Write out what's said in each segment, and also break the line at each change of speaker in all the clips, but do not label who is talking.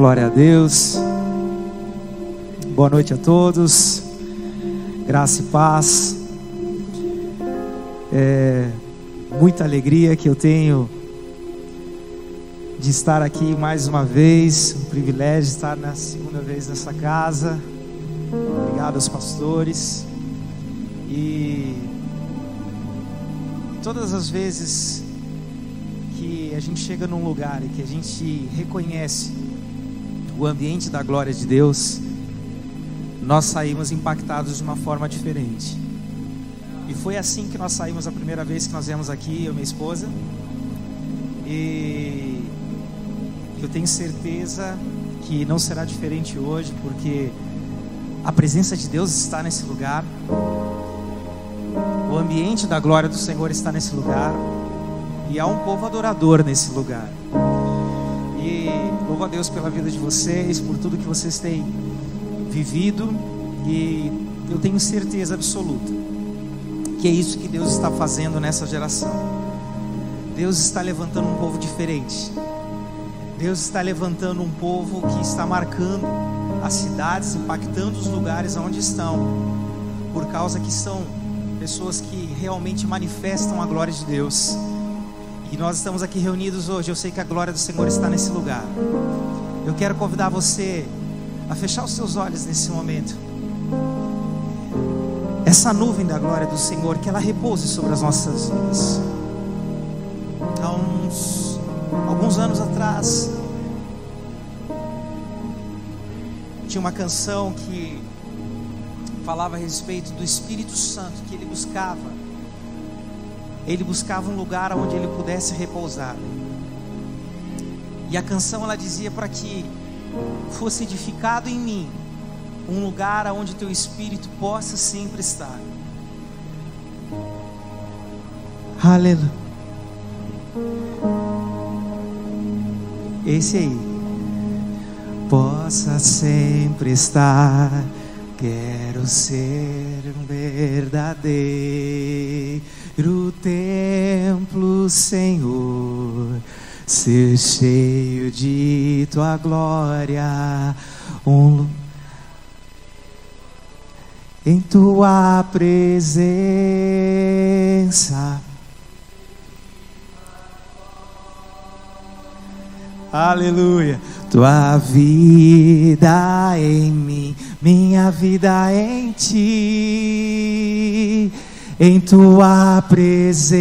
Glória a Deus. Boa noite a todos. Graça e paz. Muita alegria que eu tenho de estar aqui mais uma vez. Um privilégio estar na segunda vez nessa casa. Obrigado aos pastores. E todas as vezes que a gente chega num lugar e que a gente reconhece o ambiente da glória de Deus, nós saímos impactados de uma forma diferente. E foi assim que nós saímos a primeira vez que nós viemos aqui, eu e minha esposa. E eu tenho certeza que não será diferente hoje, porque a presença de Deus está nesse lugar. O ambiente da glória do Senhor está nesse lugar. E há um povo adorador nesse lugar. E louvo a Deus pela vida de vocês, por tudo que vocês têm vivido. E eu tenho certeza absoluta que é isso que Deus está fazendo nessa geração. Deus está levantando um povo diferente. Deus está levantando um povo que está marcando as cidades, impactando os lugares onde estão, por causa que são pessoas que realmente manifestam a glória de Deus. E nós estamos aqui reunidos hoje. Eu sei que a glória do Senhor está nesse lugar. Eu quero convidar você a fechar os seus olhos nesse momento. Essa nuvem da glória do Senhor, que ela repouse sobre as nossas vidas. Há alguns anos atrás, tinha uma canção que falava a respeito do Espírito Santo, que ele buscava um lugar onde ele pudesse repousar. E a canção, ela dizia para que fosse edificado em mim um lugar onde teu Espírito possa sempre estar. Aleluia. Esse aí. Possa sempre estar. Quero ser um verdadeiro templo, Senhor, ser cheio de tua glória, em tua presença. Aleluia. Tua vida em mim, minha vida em ti, em tua presença,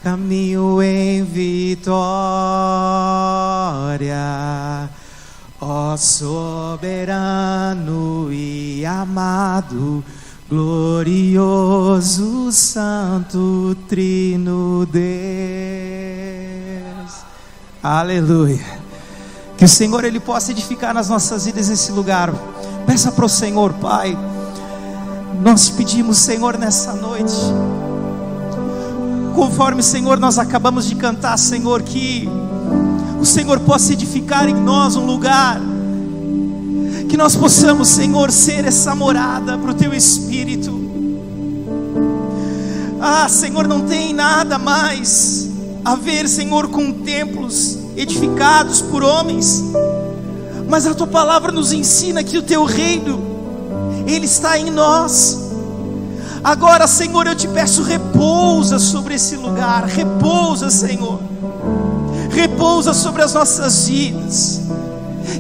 caminho em vitória. Ó soberano e amado, glorioso, santo, trino Deus. Aleluia. Que o Senhor, ele possa edificar nas nossas vidas esse lugar. Peça para o Senhor, Pai. Nós pedimos, Senhor, nessa noite, conforme, Senhor, nós acabamos de cantar, Senhor, que o Senhor possa edificar em nós um lugar, que nós possamos, Senhor, ser essa morada para o teu Espírito. Senhor, não tem nada mais a ver, Senhor, com templos edificados por homens, mas a tua palavra nos ensina que o teu reino, ele está em nós. Agora, Senhor, eu te peço, repousa sobre esse lugar, repousa, Senhor, repousa sobre as nossas vidas,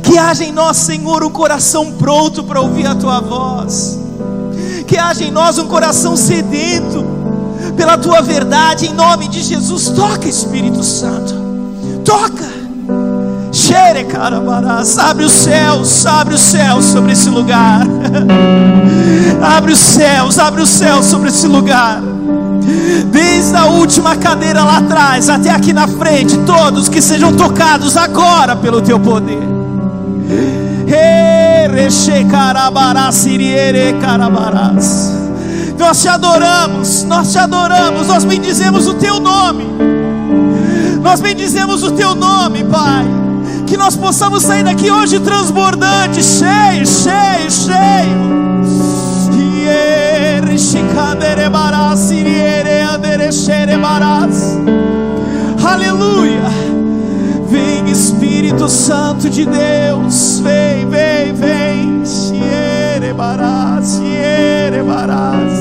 que haja em nós, Senhor, um coração pronto para ouvir a tua voz, que haja em nós um coração sedento pela tua verdade, em nome de Jesus. Toca, Espírito Santo, toca. Abre os céus sobre esse lugar. Abre os céus sobre esse lugar. Desde a última cadeira lá atrás até aqui na frente, todos que sejam tocados agora pelo teu poder. Nós te adoramos, nós bendizemos o teu nome. Nós bendizemos o teu nome, Pai. Que nós possamos sair daqui hoje transbordante, cheio. Aleluia. Vem, Espírito Santo de Deus, vem, vem, vem. Xierebarás, xierebarás,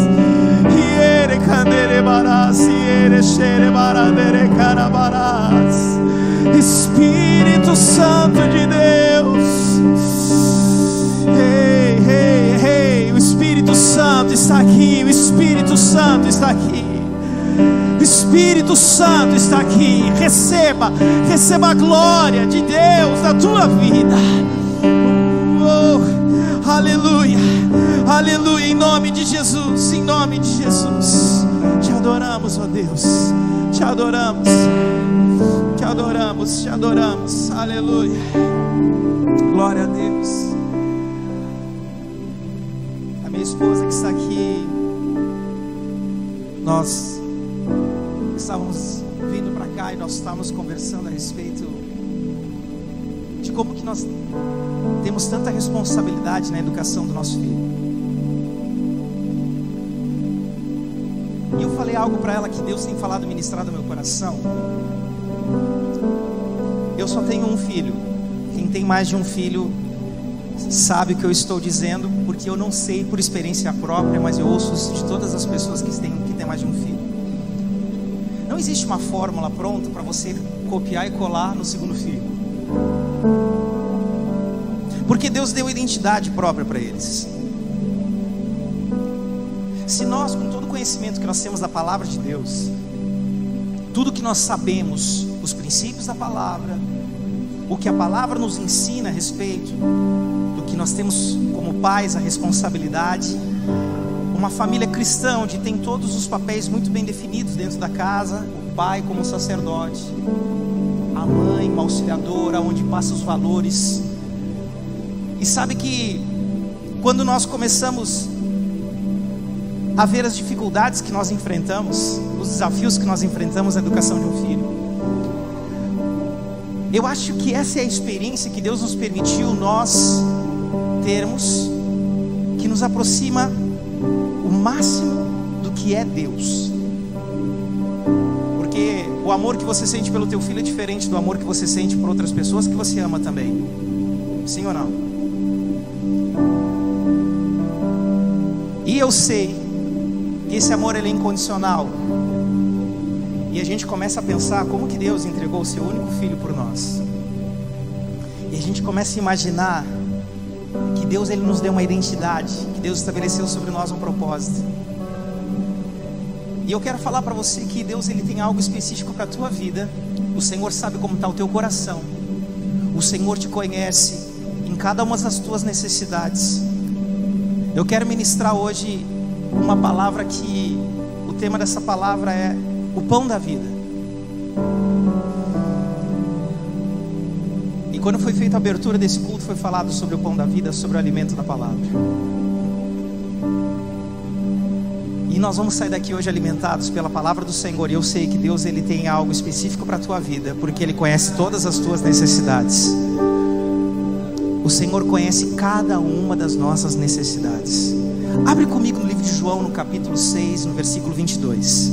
xierecanderebarás, xierebarás. Espírito Santo de Deus, ei, ei, ei, o Espírito Santo está aqui, o Espírito Santo está aqui. O Espírito Santo está aqui. Receba a glória de Deus na tua vida. Oh, aleluia, aleluia, em nome de Jesus, em nome de Jesus. Te adoramos, ó Deus, te adoramos, te adoramos, te adoramos, aleluia, glória a Deus. A minha esposa que está aqui, nós estávamos vindo para cá e nós estávamos conversando a respeito de como que nós temos tanta responsabilidade na educação do nosso filho. E eu falei algo para ela que Deus tem falado, ministrado no meu coração. Eu só tenho um filho. Quem tem mais de um filho sabe o que eu estou dizendo, porque eu não sei por experiência própria, mas eu ouço isso de todas as pessoas que têm mais de um filho. Não existe uma fórmula pronta para você copiar e colar no segundo filho, porque Deus deu identidade própria para eles. Se nós, com todo o conhecimento que nós temos da palavra de Deus, tudo que nós sabemos, os princípios da palavra, o que a palavra nos ensina a respeito do que nós temos como pais, a responsabilidade, uma família cristã onde tem todos os papéis muito bem definidos dentro da casa, o pai como um sacerdote, a mãe uma auxiliadora, onde passa os valores. E sabe que quando nós começamos a ver as dificuldades que nós enfrentamos, os desafios que nós enfrentamos na educação de um filho, eu acho que essa é a experiência que Deus nos permitiu nós termos, que nos aproxima o máximo do que é Deus. Porque o amor que você sente pelo teu filho é diferente do amor que você sente por outras pessoas que você ama também. Sim ou não? E eu sei que esse amor ele é incondicional. E a gente começa a pensar como que Deus entregou o seu único filho por nós. E a gente começa a imaginar que Deus ele nos deu uma identidade, que Deus estabeleceu sobre nós um propósito. E eu quero falar para você que Deus ele tem algo específico para a tua vida. O Senhor sabe como está o teu coração. O Senhor te conhece em cada uma das tuas necessidades. Eu quero ministrar hoje uma palavra que o tema dessa palavra é o pão da vida. E quando foi feita a abertura desse culto, foi falado sobre o pão da vida, sobre o alimento da palavra. E nós vamos sair daqui hoje alimentados pela palavra do Senhor. E eu sei que Deus ele tem algo específico para a tua vida, porque Ele conhece todas as tuas necessidades. O Senhor conhece cada uma das nossas necessidades. Abre comigo no livro de João, no capítulo 6, no versículo 22.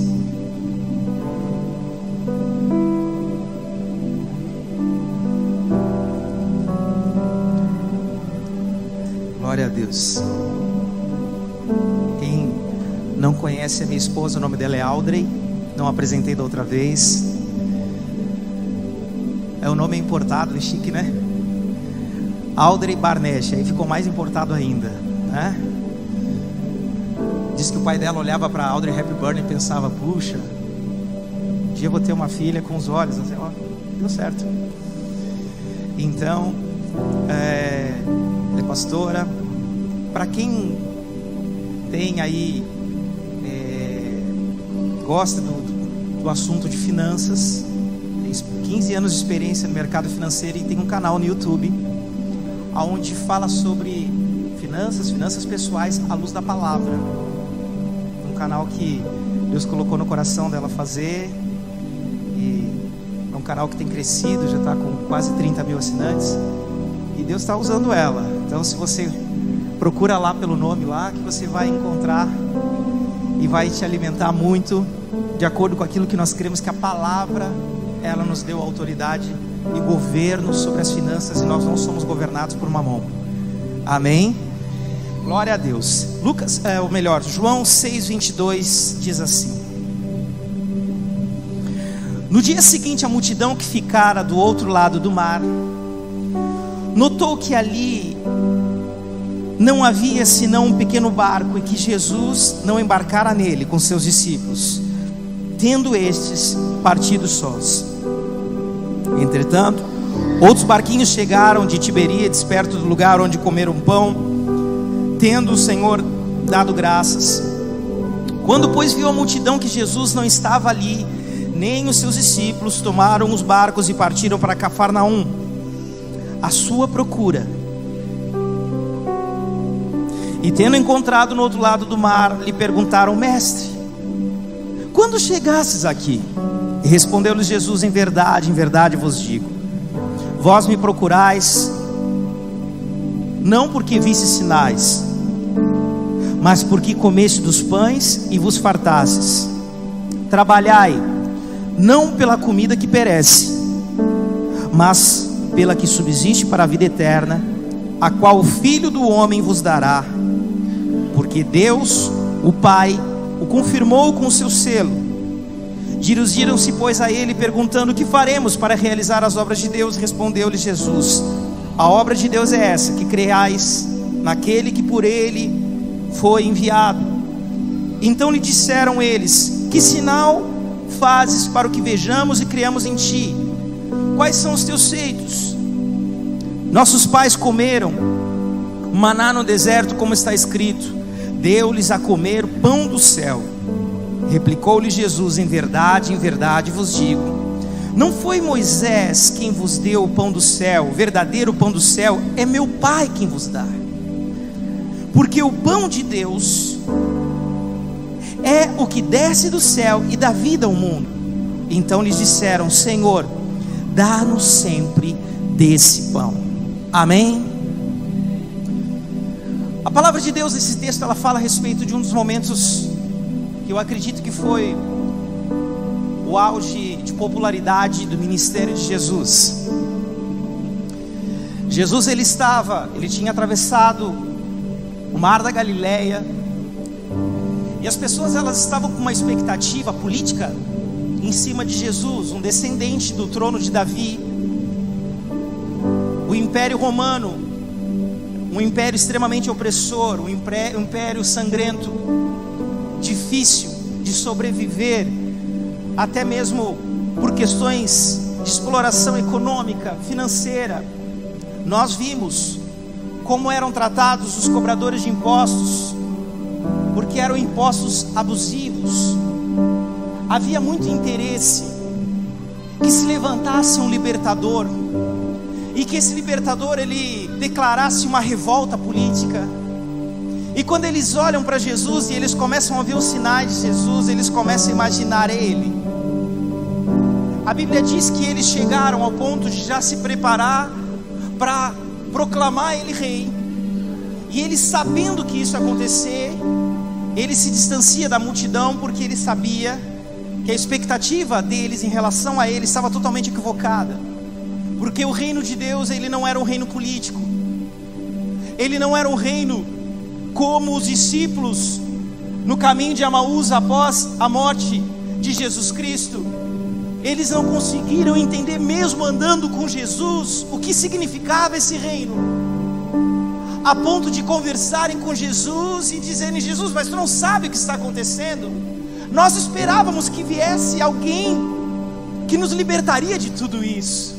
Glória a Deus. Quem não conhece a minha esposa, o nome dela é Audrey. Não apresentei da outra vez. É o nome importado, é chique, né? Audrey Barnett, aí ficou mais importado ainda, né? Diz que o pai dela olhava para Audrey Hepburn e pensava: puxa, um dia eu vou ter uma filha com os olhos assim, ó, deu certo. Então, ela é pastora. Para quem tem aí gosta do assunto de finanças, tem 15 anos de experiência no mercado financeiro e tem um canal no YouTube onde fala sobre finanças pessoais à luz da palavra. Um canal que Deus colocou no coração dela fazer, e é um canal que tem crescido, já está com quase 30 mil assinantes, e Deus está usando ela. Então se você procura lá pelo nome lá, que você vai encontrar e vai te alimentar muito, de acordo com aquilo que nós cremos, que a palavra ela nos deu autoridade e governo sobre as finanças, e nós não somos governados por Mamon. Amém? Glória a Deus. João 6:22 diz assim: no dia seguinte, a multidão que ficara do outro lado do mar notou que ali não havia senão um pequeno barco, e que Jesus não embarcara nele com seus discípulos, tendo estes partido sós. Entretanto, outros barquinhos chegaram de Tiberíades, perto do lugar onde comeram pão, tendo o Senhor dado graças. Quando, pois, viu a multidão que Jesus não estava ali, nem os seus discípulos, tomaram os barcos e partiram para Cafarnaum, à sua procura. E tendo encontrado no outro lado do mar, lhe perguntaram: mestre, quando chegastes aqui? E respondeu-lhes Jesus: em verdade vos digo, vós me procurais, não porque visse sinais, mas porque comeste dos pães e vos fartastes. Trabalhai, não pela comida que perece, mas pela que subsiste para a vida eterna, a qual o Filho do Homem vos dará, porque Deus, o Pai, o confirmou com o seu selo. Dirigiram-se, pois, a ele, perguntando: o que faremos para realizar as obras de Deus? Respondeu-lhe Jesus: a obra de Deus é essa, que creais naquele que por ele foi enviado. Então lhe disseram eles: que sinal fazes para o que vejamos e criamos em ti? Quais são os teus feitos? Nossos pais comeram maná no deserto, como está escrito: deu-lhes a comer pão do céu. Replicou-lhe Jesus: em verdade vos digo, não foi Moisés quem vos deu o pão do céu, o verdadeiro pão do céu é meu Pai quem vos dá. Porque o pão de Deus é o que desce do céu e dá vida ao mundo. Então lhes disseram: Senhor, dá-nos sempre desse pão. Amém? A palavra de Deus nesse texto, ela fala a respeito de um dos momentos que eu acredito que foi o auge de popularidade do ministério de Jesus. Jesus, ele tinha atravessado o mar da Galileia, e as pessoas, elas estavam com uma expectativa política em cima de Jesus, um descendente do trono de Davi. O Império Romano, um império extremamente opressor, um império sangrento, difícil de sobreviver, até mesmo por questões de exploração econômica, financeira. Nós vimos como eram tratados os cobradores de impostos, porque eram impostos abusivos. Havia muito interesse que se levantasse um libertador, e que esse libertador, ele declarasse uma revolta política. E quando eles olham para Jesus e eles começam a ver os sinais de Jesus, eles começam a imaginar ele. A Bíblia diz que eles chegaram ao ponto de já se preparar para proclamar ele rei. E ele, sabendo que isso ia acontecer, ele se distancia da multidão, porque ele sabia que a expectativa deles em relação a ele estava totalmente equivocada. Porque o reino de Deus, ele não era um reino político. Ele não era um reino como os discípulos no caminho de Emaús após a morte de Jesus Cristo. Eles não conseguiram entender, mesmo andando com Jesus, o que significava esse reino, a ponto de conversarem com Jesus e dizerem: Jesus, mas tu não sabe o que está acontecendo? Nós esperávamos que viesse alguém que nos libertaria de tudo isso,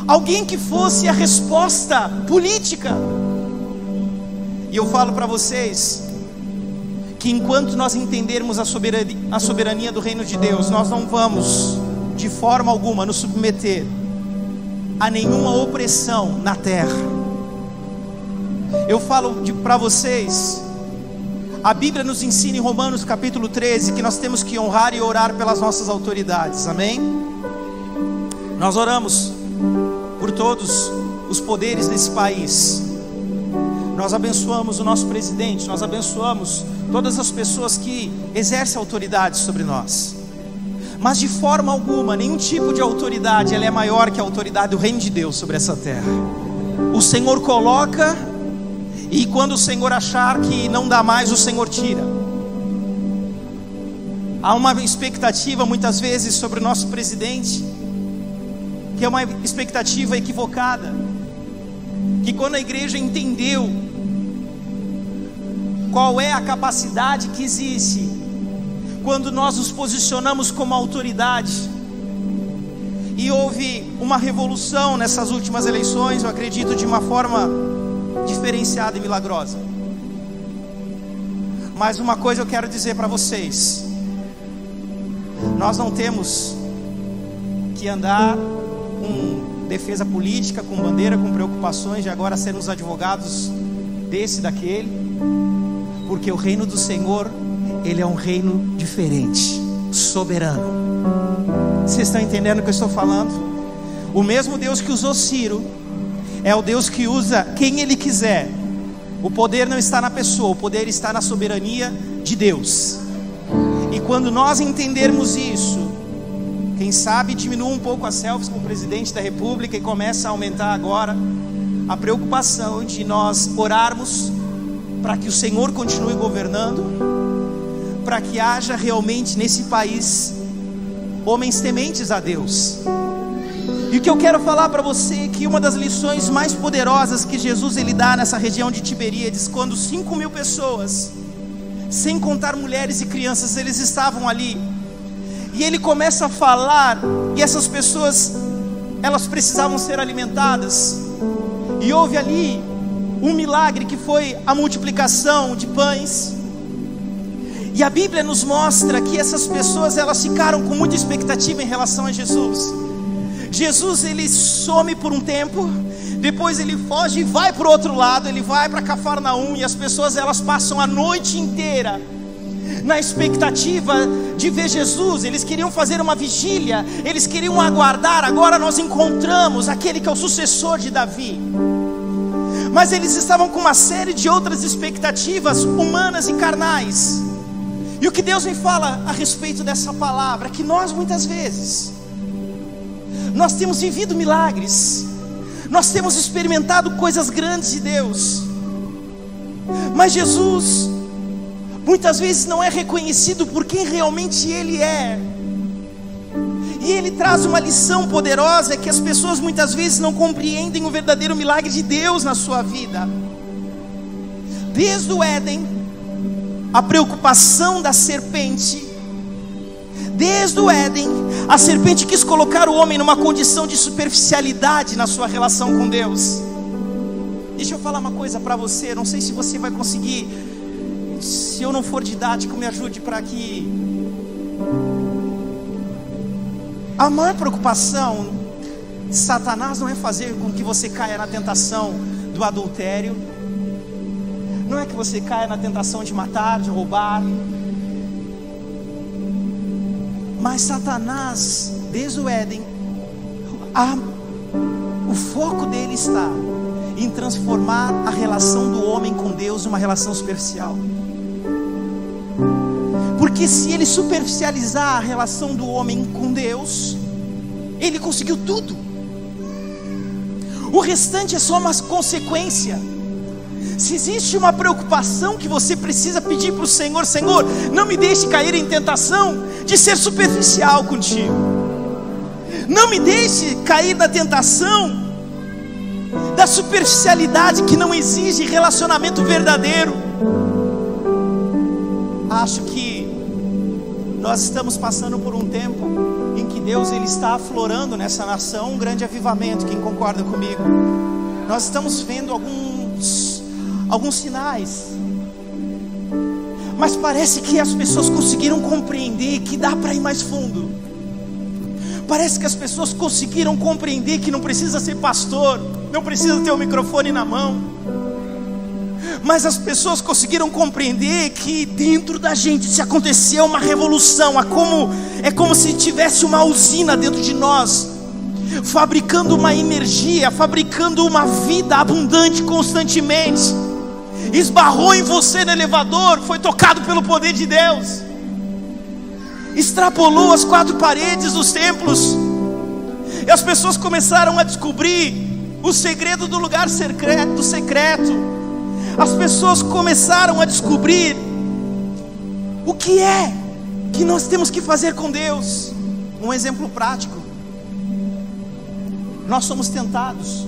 alguém que fosse a resposta política. E eu falo para vocês que enquanto nós entendermos a soberania do reino de Deus, nós não vamos de forma alguma nos submeter a nenhuma opressão na terra. Eu falo para vocês, a Bíblia nos ensina em Romanos capítulo 13 que nós temos que honrar e orar pelas nossas autoridades. Amém? Nós oramos por todos os poderes desse país. Nós abençoamos o nosso presidente, nós abençoamos todas as pessoas que exercem autoridade sobre nós. Mas de forma alguma, nenhum tipo de autoridade ela é maior que a autoridade do reino de Deus sobre essa terra. O Senhor coloca, e quando o Senhor achar que não dá mais, o Senhor tira. Há uma expectativa muitas vezes sobre o nosso presidente, que é uma expectativa equivocada, que quando a igreja entendeu qual é a capacidade que existe quando nós nos posicionamos como autoridade, e houve uma revolução nessas últimas eleições, eu acredito de uma forma diferenciada e milagrosa. Mas uma coisa eu quero dizer para vocês: nós não temos que andar com defesa política, com bandeira, com preocupações de agora sermos advogados desse, daquele, porque o reino do Senhor, ele é um reino diferente, soberano. Vocês estão entendendo o que eu estou falando? O mesmo Deus que usou Ciro é o Deus que usa quem Ele quiser. O poder não está na pessoa, o poder está na soberania de Deus. E quando nós entendermos isso, quem sabe diminua um pouco as selfies com o presidente da república e começa a aumentar agora a preocupação de nós orarmos para que o Senhor continue governando, para que haja realmente nesse país homens tementes a Deus. E o que eu quero falar para você é que uma das lições mais poderosas que Jesus ele dá nessa região de Tiberíades, quando 5.000 pessoas, sem contar mulheres e crianças, eles estavam ali, e ele começa a falar, e essas pessoas, elas precisavam ser alimentadas, e houve ali um milagre que foi a multiplicação de pães. E a Bíblia nos mostra que essas pessoas, elas ficaram com muita expectativa em relação a Jesus. Jesus ele some por um tempo, depois ele foge e vai para o outro lado, ele vai para Cafarnaum, e as pessoas elas passam a noite inteira na expectativa de ver Jesus. Eles queriam fazer uma vigília, eles queriam aguardar. Agora nós encontramos aquele que é o sucessor de Davi. Mas eles estavam com uma série de outras expectativas humanas e carnais. E o que Deus me fala a respeito dessa palavra é que nós muitas vezes nós temos vivido milagres, nós temos experimentado coisas grandes de Deus, mas Jesus muitas vezes não é reconhecido por quem realmente Ele é. E Ele traz uma lição poderosa, que as pessoas muitas vezes não compreendem o verdadeiro milagre de Deus na sua vida. Desde o Éden, a preocupação da serpente, desde o Éden, a serpente quis colocar o homem numa condição de superficialidade na sua relação com Deus. Deixa eu falar uma coisa para você, não sei se você vai conseguir, se eu não for didático, me ajude para que... A maior preocupação de Satanás não é fazer com que você caia na tentação do adultério, não é que você caia na tentação de matar, de roubar, mas Satanás, desde o Éden, o foco dele está em transformar a relação do homem com Deus numa relação superficial. Porque se ele superficializar a relação do homem com Deus, ele conseguiu tudo. O restante é só uma consequência. Se existe uma preocupação que você precisa pedir para o Senhor: Senhor, não me deixe cair em tentação de ser superficial contigo. Não me deixe cair na tentação da superficialidade que não exige relacionamento verdadeiro. Acho que nós estamos passando por um tempo em que Deus ele está aflorando nessa nação um grande avivamento. Quem concorda comigo? Nós estamos vendo alguns sinais, mas parece que as pessoas conseguiram compreender que dá para ir mais fundo. Parece que as pessoas conseguiram compreender que não precisa ser pastor, não precisa ter o microfone na mão, mas as pessoas conseguiram compreender que dentro da gente, se acontecer uma revolução, é como se tivesse uma usina dentro de nós, fabricando uma energia, fabricando uma vida abundante constantemente. Esbarrou em você no elevador, foi tocado pelo poder de Deus.
extrapolou as 4 paredes dos templos, e as pessoas começaram a descobrir o segredo do lugar secreto. As pessoas começaram a descobrir o que é que nós temos que fazer com Deus. Um exemplo prático: nós somos tentados,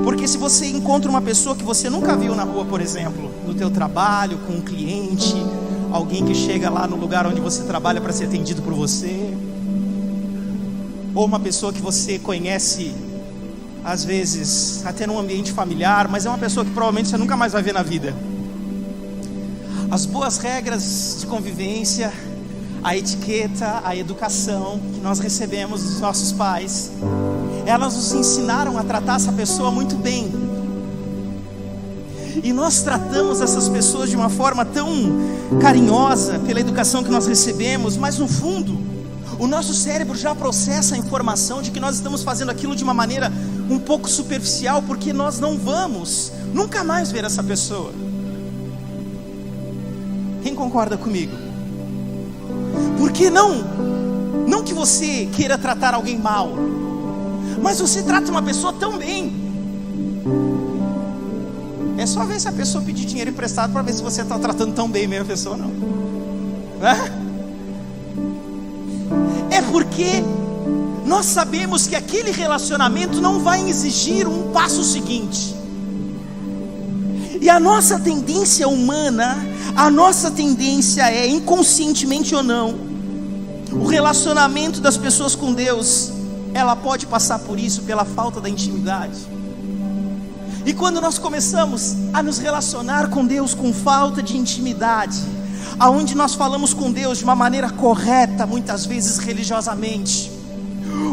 porque se você encontra uma pessoa que você nunca viu na rua, por exemplo, no teu trabalho, com um cliente, alguém que chega lá no lugar onde você trabalha para ser atendido por você, ou uma pessoa que você conhece, às vezes até num ambiente familiar, mas é uma pessoa que provavelmente você nunca mais vai ver na vida. As boas regras de convivência, a etiqueta, a educação que nós recebemos dos nossos pais, elas nos ensinaram a tratar essa pessoa muito bem. E nós tratamos essas pessoas de uma forma tão carinhosa pela educação que nós recebemos, mas no fundo, o nosso cérebro já processa a informação de que nós estamos fazendo aquilo de uma maneira um pouco superficial, porque nós não vamos nunca mais ver essa pessoa. Quem concorda comigo? Porque não que você queira tratar alguém mal, mas você trata uma pessoa tão bem. É só ver se a pessoa pedir dinheiro emprestado para ver se você está tratando tão bem mesmo a pessoa, não. É porque nós sabemos que aquele relacionamento não vai exigir um passo seguinte. E a nossa tendência humana, a nossa tendência é, inconscientemente ou não, o relacionamento das pessoas com Deus, ela pode passar por isso, pela falta da intimidade. E quando nós começamos a nos relacionar com Deus com falta de intimidade, aonde nós falamos com Deus de uma maneira correta, muitas vezes religiosamente,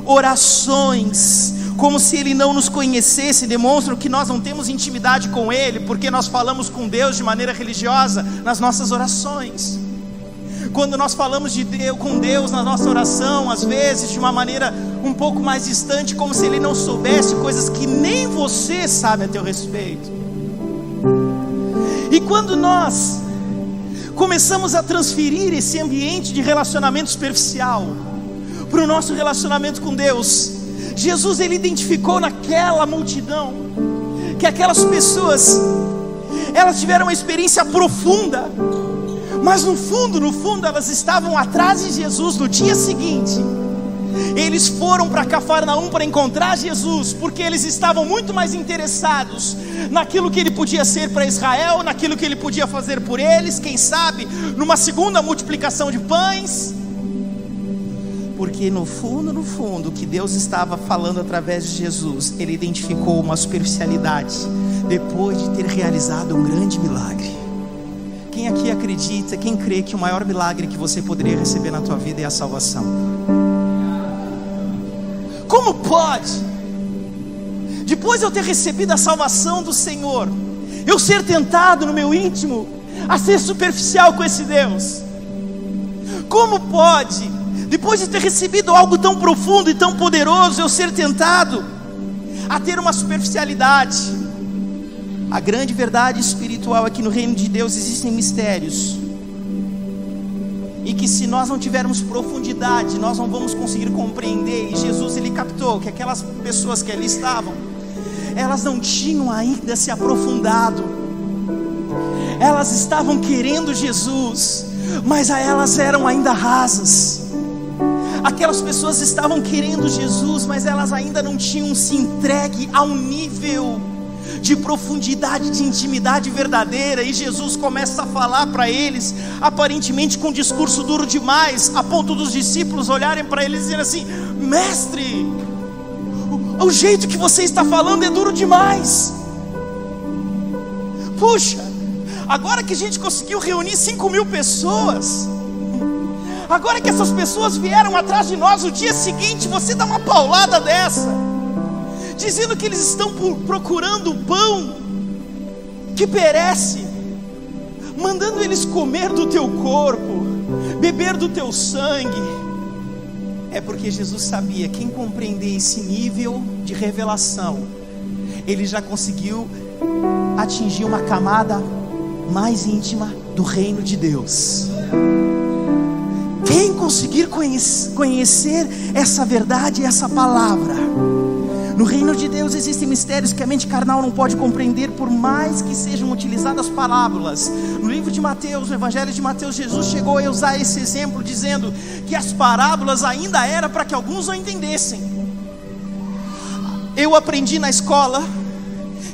orações como se Ele não nos conhecesse, demonstram que nós não temos intimidade com Ele, porque nós falamos com Deus de maneira religiosa nas nossas orações. Quando nós falamos com Deus na nossa oração, às vezes de uma maneira um pouco mais distante, como se Ele não soubesse coisas que nem você sabe a teu respeito. E quando nós começamos a transferir esse ambiente de relacionamento superficial para o nosso relacionamento com Deus, Jesus, Ele identificou naquela multidão que aquelas pessoas, elas tiveram uma experiência profunda, mas no fundo elas estavam atrás de Jesus. No dia seguinte, eles foram para Cafarnaum para encontrar Jesus, porque eles estavam muito mais interessados naquilo que Ele podia ser para Israel, naquilo que Ele podia fazer por eles, quem sabe numa segunda multiplicação de pães. Porque no fundo, o que Deus estava falando através de Jesus, Ele identificou uma superficialidade, depois de ter realizado um grande milagre. Quem aqui acredita, quem crê que o maior milagre que você poderia receber na tua vida é a salvação? Como pode, depois de eu ter recebido a salvação do Senhor, eu ser tentado no meu íntimo a ser superficial com esse Deus? Como pode, depois de ter recebido algo tão profundo e tão poderoso, eu ser tentado a ter uma superficialidade? A grande verdade espiritual é que no reino de Deus existem mistérios, e que se nós não tivermos profundidade, nós não vamos conseguir compreender. E Jesus, Ele captou que aquelas pessoas que ali estavam, elas não tinham ainda se aprofundado. Elas estavam querendo Jesus, mas elas eram ainda rasas. Aquelas pessoas estavam querendo Jesus, mas elas ainda não tinham se entregue a um nível de profundidade, de intimidade verdadeira. E Jesus começa a falar para eles, aparentemente com um discurso duro demais, a ponto dos discípulos olharem para eles e dizerem assim: mestre, o jeito que você está falando é duro demais. Puxa, agora que a gente conseguiu reunir 5.000 pessoas, agora que essas pessoas vieram atrás de nós, no dia seguinte você dá uma paulada dessa, dizendo que eles estão procurando pão que perece, mandando eles comer do teu corpo, beber do teu sangue. É porque Jesus sabia, quem compreender esse nível de revelação, ele já conseguiu atingir uma camada mais íntima do reino de Deus. Quem conseguir conhecer essa verdade, essa palavra. No reino de Deus existem mistérios que a mente carnal não pode compreender, por mais que sejam utilizadas parábolas. No livro de Mateus, no Evangelho de Mateus, Jesus chegou a usar esse exemplo, dizendo que as parábolas ainda era para que alguns não entendessem. Eu aprendi na escola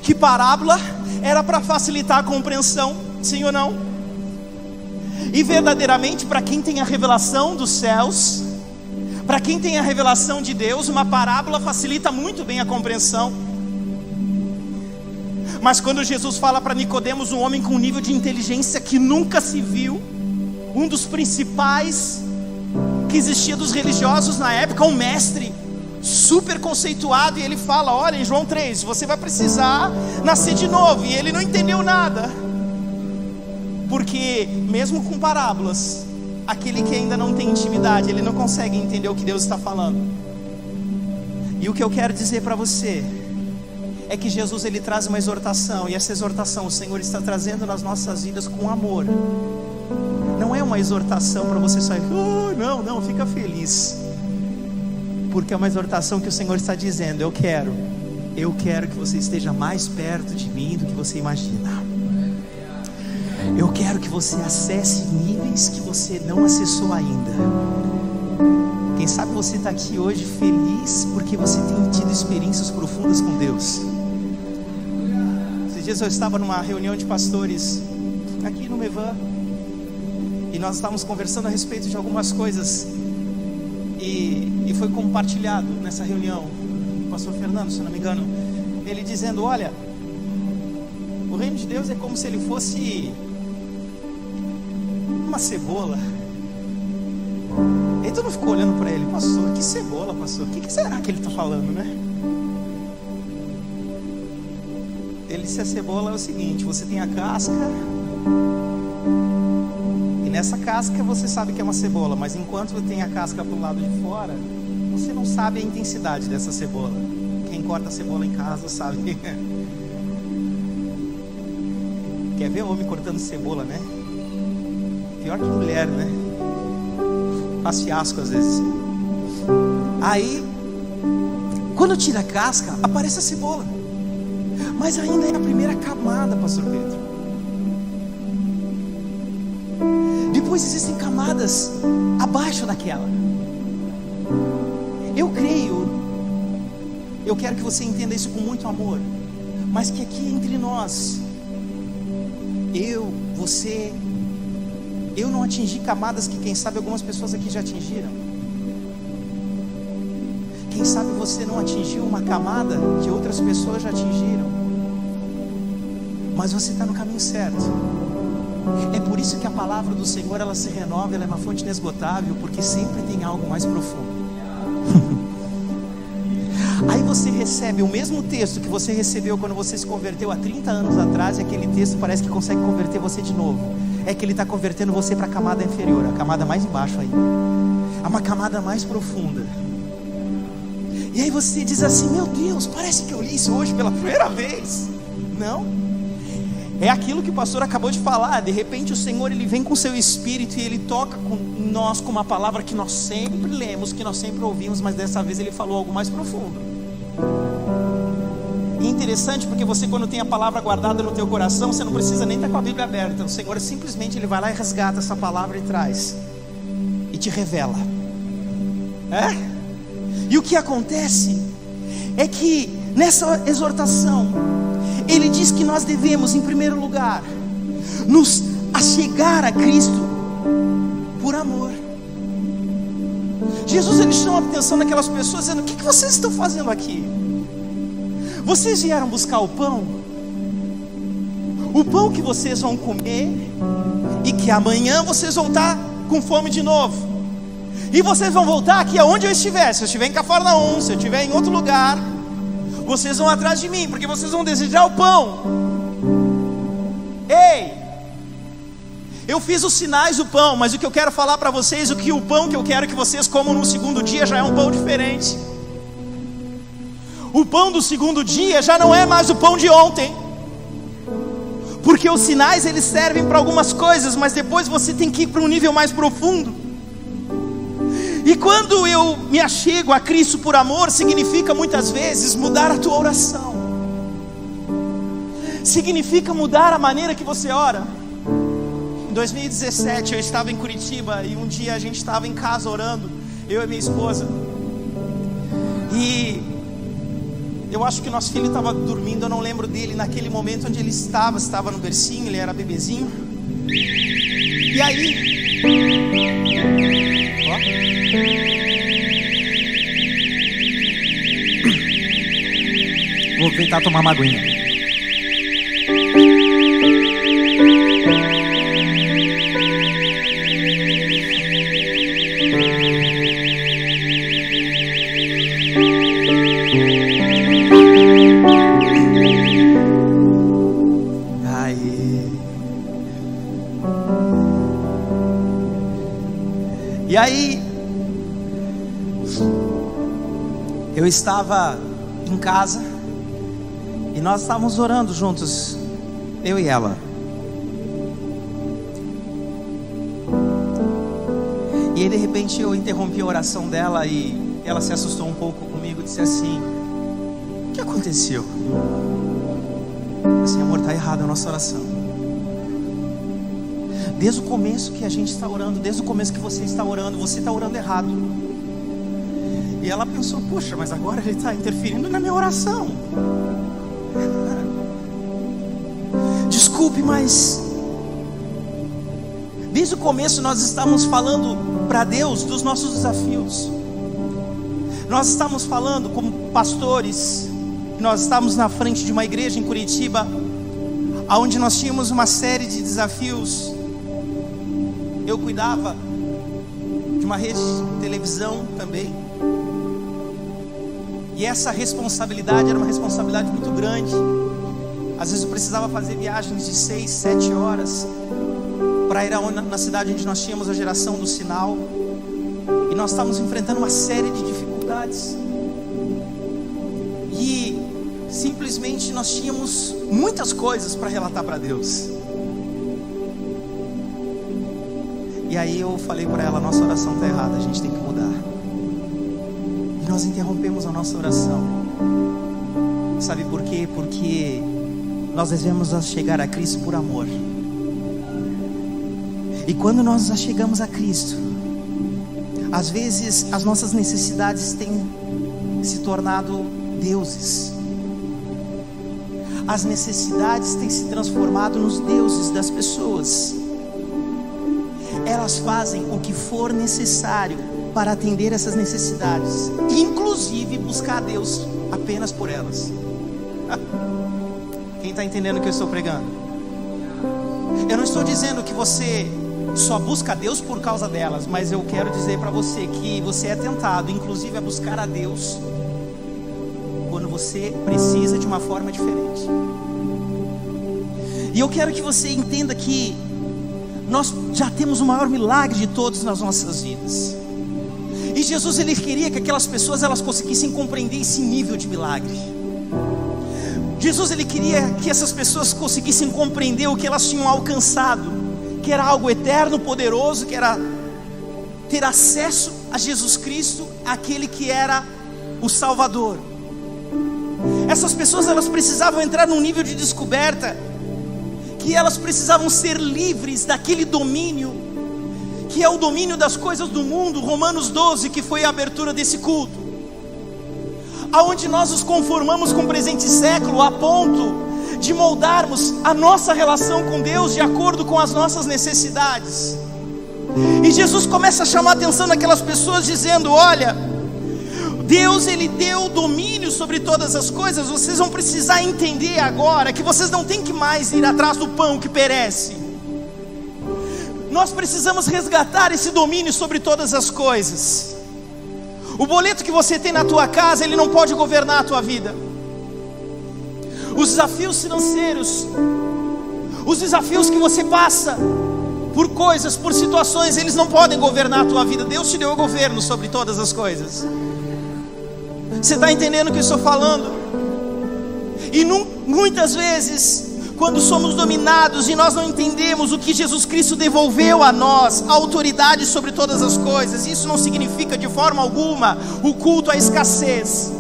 que parábola era para facilitar a compreensão, sim ou não? E verdadeiramente, para quem tem a revelação dos céus, para quem tem a revelação de Deus, uma parábola facilita muito bem a compreensão. Mas quando Jesus fala para Nicodemos, um homem com um nível de inteligência que nunca se viu, um dos principais que existia dos religiosos na época, um mestre super conceituado, e ele fala: olha, em João 3, você vai precisar nascer de novo. E ele não entendeu nada, porque mesmo com parábolas, aquele que ainda não tem intimidade, ele não consegue entender o que Deus está falando. E o que eu quero dizer para você é que Jesus, ele traz uma exortação, e essa exortação o Senhor está trazendo nas nossas vidas com amor. Não é uma exortação para você sair, não, fica feliz, porque é uma exortação que o Senhor está dizendo: eu quero que você esteja mais perto de mim do que você imagina. Eu quero que você acesse níveis que você não acessou ainda. Quem sabe você está aqui hoje feliz porque você tem tido experiências profundas com Deus. Esses dias eu estava numa reunião de pastores aqui no Mevan, e nós estávamos conversando a respeito de algumas coisas, e foi compartilhado nessa reunião, o pastor Fernando, se não me engano, ele dizendo: olha, o reino de Deus é como se ele fosse uma cebola. E todo mundo ficou olhando para ele: pastor, que cebola, pastor? O que será que ele está falando, né? Ele disse: a cebola é o seguinte, você tem a casca, e nessa casca você sabe que é uma cebola, mas enquanto tem a casca para o lado de fora, você não sabe a intensidade dessa cebola. Quem corta a cebola em casa sabe. Quer ver homem cortando cebola, né? Pior que mulher, né? Faz fiasco às vezes. Aí, quando tira a casca, aparece a cebola, mas ainda é a primeira camada, pastor Pedro. Depois existem camadas abaixo daquela. Eu creio, eu quero que você entenda isso com muito amor, mas que aqui entre nós, você, eu não atingi camadas que quem sabe algumas pessoas aqui já atingiram. Quem sabe você não atingiu uma camada que outras pessoas já atingiram, mas você está no caminho certo. É por isso que a palavra do Senhor, ela se renova, ela é uma fonte inesgotável, porque sempre tem algo mais profundo. Aí você recebe o mesmo texto que você recebeu quando você se converteu há 30 anos atrás, e aquele texto parece que consegue converter você de novo. É que ele está convertendo você para a camada inferior, a camada mais embaixo aí, é uma camada mais profunda. E aí você diz assim: meu Deus, parece que eu li isso hoje pela primeira vez. Não, é aquilo que o pastor acabou de falar. De repente o Senhor, ele vem com seu Espírito e ele toca com nós com uma palavra que nós sempre lemos, que nós sempre ouvimos, mas dessa vez ele falou algo mais profundo. E é interessante porque você, quando tem a palavra guardada no teu coração, você não precisa nem estar com a Bíblia aberta. O Senhor simplesmente, ele vai lá e resgata essa palavra e traz, e te revela. E o que acontece é que nessa exortação, ele diz que nós devemos, em primeiro lugar, nos achegar a Cristo por amor. Jesus, ele chama a atenção daquelas pessoas dizendo: o que vocês estão fazendo aqui? Vocês vieram buscar o pão que vocês vão comer, e que amanhã vocês vão estar com fome de novo, e vocês vão voltar aqui aonde eu estiver. Se eu estiver em Cafarnaum, se eu estiver em outro lugar, vocês vão atrás de mim, porque vocês vão desejar o pão. Ei, eu fiz os sinais do pão, mas o que eu quero falar para vocês, o pão que eu quero que vocês comam no segundo dia já é um pão diferente. O pão do segundo dia já não é mais o pão de ontem, porque os sinais, eles servem para algumas coisas, mas depois você tem que ir para um nível mais profundo. E quando eu me achego a Cristo por amor, significa muitas vezes mudar a tua oração, significa mudar a maneira que você ora. Em 2017 eu estava em Curitiba e um dia a gente estava em casa orando, eu e minha esposa, e eu acho que nosso filho estava dormindo, eu não lembro dele naquele momento onde ele estava no bercinho, ele era bebezinho. E aí,
vou tentar tomar uma aguinha.
E aí, eu estava em casa e nós estávamos orando juntos, eu e ela. E aí, de repente eu interrompi a oração dela e ela se assustou um pouco comigo e disse assim: o que aconteceu? Assim, amor, está errada a nossa oração. Desde o começo que a gente está orando, desde o começo que você está orando errado. E ela pensou: poxa, mas agora ele está interferindo na minha oração. Desculpe, mas desde o começo nós estamos falando para Deus dos nossos desafios. Nós estamos falando como pastores, nós estamos na frente de uma igreja em Curitiba, onde nós tínhamos uma série de desafios. Eu cuidava de uma rede de televisão também, e essa responsabilidade era uma responsabilidade muito grande. Às vezes eu precisava fazer viagens de 6, 7 horas para ir na cidade onde nós tínhamos a geração do sinal, e nós estávamos enfrentando uma série de dificuldades, e simplesmente nós tínhamos muitas coisas para relatar para Deus. E aí eu falei para ela: nossa oração está errada, a gente tem que mudar. E nós interrompemos a nossa oração. Sabe por quê? Porque nós devemos chegar a Cristo por amor. E quando nós chegamos a Cristo, às vezes as nossas necessidades têm se tornado deuses. As necessidades têm se transformado nos deuses das pessoas. Elas fazem o que for necessário para atender essas necessidades, inclusive buscar a Deus apenas por elas. Quem está entendendo o que eu estou pregando? Eu não estou dizendo que você só busca a Deus por causa delas, mas eu quero dizer para você que você é tentado, inclusive, a buscar a Deus quando você precisa de uma forma diferente. E eu quero que você entenda que nós já temos o maior milagre de todos nas nossas vidas. E Jesus, ele queria que aquelas pessoas elas conseguissem compreender esse nível de milagre. Jesus, ele queria que essas pessoas conseguissem compreender o que elas tinham alcançado, que era algo eterno, poderoso, que era ter acesso a Jesus Cristo, aquele que era o Salvador. Essas pessoas elas precisavam entrar num nível de descoberta, que elas precisavam ser livres daquele domínio, que é o domínio das coisas do mundo. Romanos 12, que foi a abertura desse culto, aonde nós nos conformamos com o presente século, a ponto de moldarmos a nossa relação com Deus de acordo com as nossas necessidades. E Jesus começa a chamar a atenção daquelas pessoas, dizendo: olha, Deus, ele deu domínio sobre todas as coisas. Vocês vão precisar entender agora que vocês não têm que mais ir atrás do pão que perece. Nós precisamos resgatar esse domínio sobre todas as coisas. O boleto que você tem na tua casa, ele não pode governar a tua vida. Os desafios financeiros, os desafios que você passa por coisas, por situações, eles não podem governar a tua vida. Deus te deu o governo sobre todas as coisas. Você está entendendo o que eu estou falando? E muitas vezes, quando somos dominados e nós não entendemos o que Jesus Cristo devolveu a nós, a autoridade sobre todas as coisas, isso não significa de forma alguma o culto à escassez.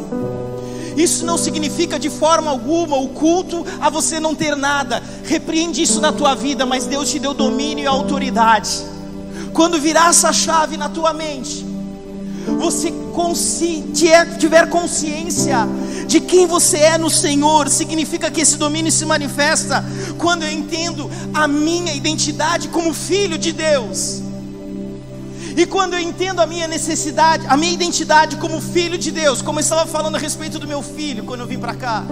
Isso não significa de forma alguma o culto a você não ter nada. Repreende isso na tua vida, mas Deus te deu domínio e autoridade. Quando virar essa chave na tua mente, você tiver consciência de quem você é no Senhor, significa que esse domínio se manifesta quando eu entendo a minha identidade como filho de Deus. E quando eu entendo a minha necessidade, a minha identidade como filho de Deus, como eu estava falando a respeito do meu filho quando eu vim para cá,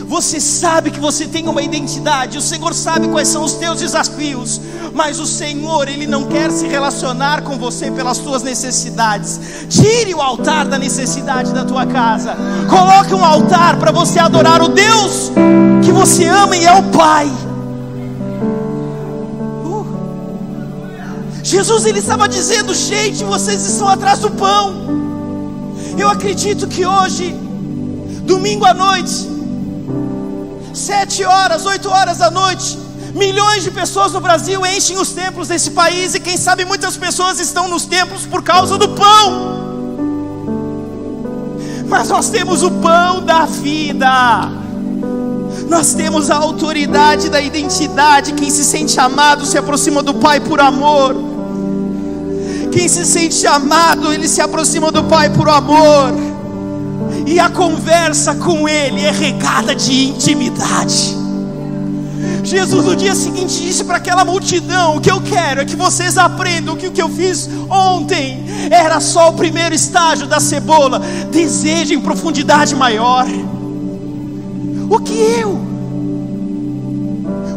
você sabe que você tem uma identidade, o Senhor sabe quais são os teus desafios, mas o Senhor, Ele não quer se relacionar com você pelas tuas necessidades. Tire o altar da necessidade da tua casa, coloque um altar para você adorar o Deus que você ama e é o Pai. Jesus, Ele estava dizendo: gente, vocês estão atrás do pão. Eu acredito que hoje, domingo à noite, 7 horas, 8 horas da noite, milhões de pessoas no Brasil enchem os templos desse país. E quem sabe muitas pessoas estão nos templos por causa do pão. Mas nós temos o pão da vida, nós temos a autoridade da identidade. Quem se sente amado se aproxima do Pai por amor. Quem se sente amado, ele se aproxima do Pai por amor. E a conversa com Ele é regada de intimidade. Jesus no dia seguinte disse para aquela multidão: o que eu quero é que vocês aprendam que o que eu fiz ontem era só o primeiro estágio da cebola. Desejem profundidade maior. O que eu,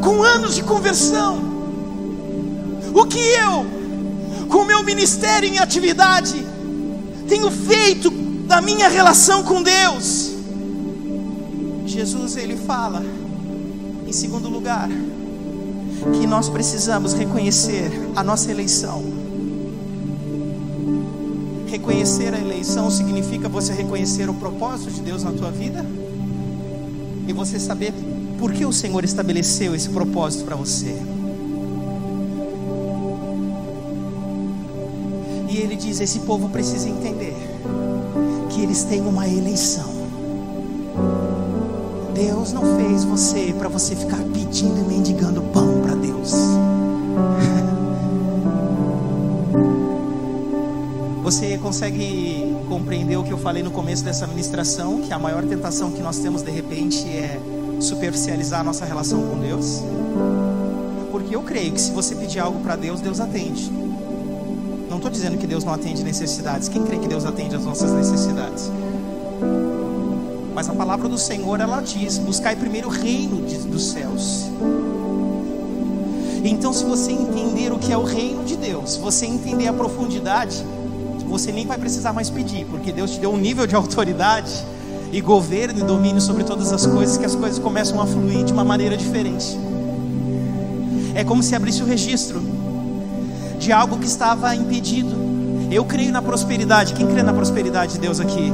com anos de conversão, o que eu, com o meu ministério em atividade, tenho feito da minha relação com Deus? Jesus, Ele fala, em segundo lugar, que nós precisamos reconhecer a nossa eleição. Reconhecer a eleição significa você reconhecer o propósito de Deus na tua vida e você saber por que o Senhor estabeleceu esse propósito para você. E Ele diz: esse povo precisa entender que eles têm uma eleição. Deus não fez você para você ficar pedindo e mendigando pão para Deus. Você consegue compreender o que eu falei no começo dessa ministração? Que a maior tentação que nós temos de repente é superficializar a nossa relação com Deus. Porque eu creio que se você pedir algo para Deus, Deus atende. Não estou dizendo que Deus não atende necessidades. Quem crê que Deus atende as nossas necessidades? Mas a palavra do Senhor, ela diz: buscai primeiro o reino dos céus. Então, se você entender o que é o reino de Deus, se você entender a profundidade, você nem vai precisar mais pedir, porque Deus te deu um nível de autoridade e governo e domínio sobre todas as coisas, que as coisas começam a fluir de uma maneira diferente. É como se abrisse o registro de algo que estava impedido. Eu creio na prosperidade. Quem crê na prosperidade de Deus aqui?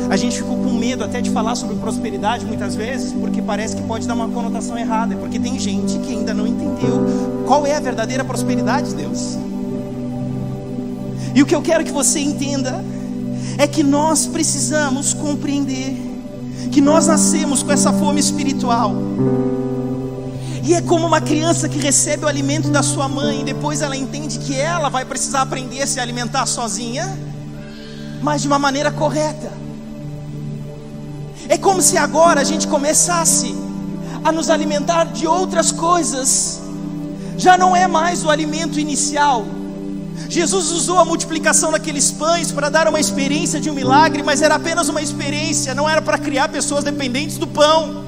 A gente ficou com medo até de falar sobre prosperidade muitas vezes, porque parece que pode dar uma conotação errada, porque tem gente que ainda não entendeu qual é a verdadeira prosperidade de Deus. E o que eu quero que você entenda é que nós precisamos compreender que nós nascemos com essa fome espiritual. E é como uma criança que recebe o alimento da sua mãe, e depois ela entende que ela vai precisar aprender a se alimentar sozinha, mas de uma maneira correta. É como se agora a gente começasse a nos alimentar de outras coisas. Já não é mais o alimento inicial. Jesus usou a multiplicação daqueles pães para dar uma experiência de um milagre, mas era apenas uma experiência, não era para criar pessoas dependentes do pão.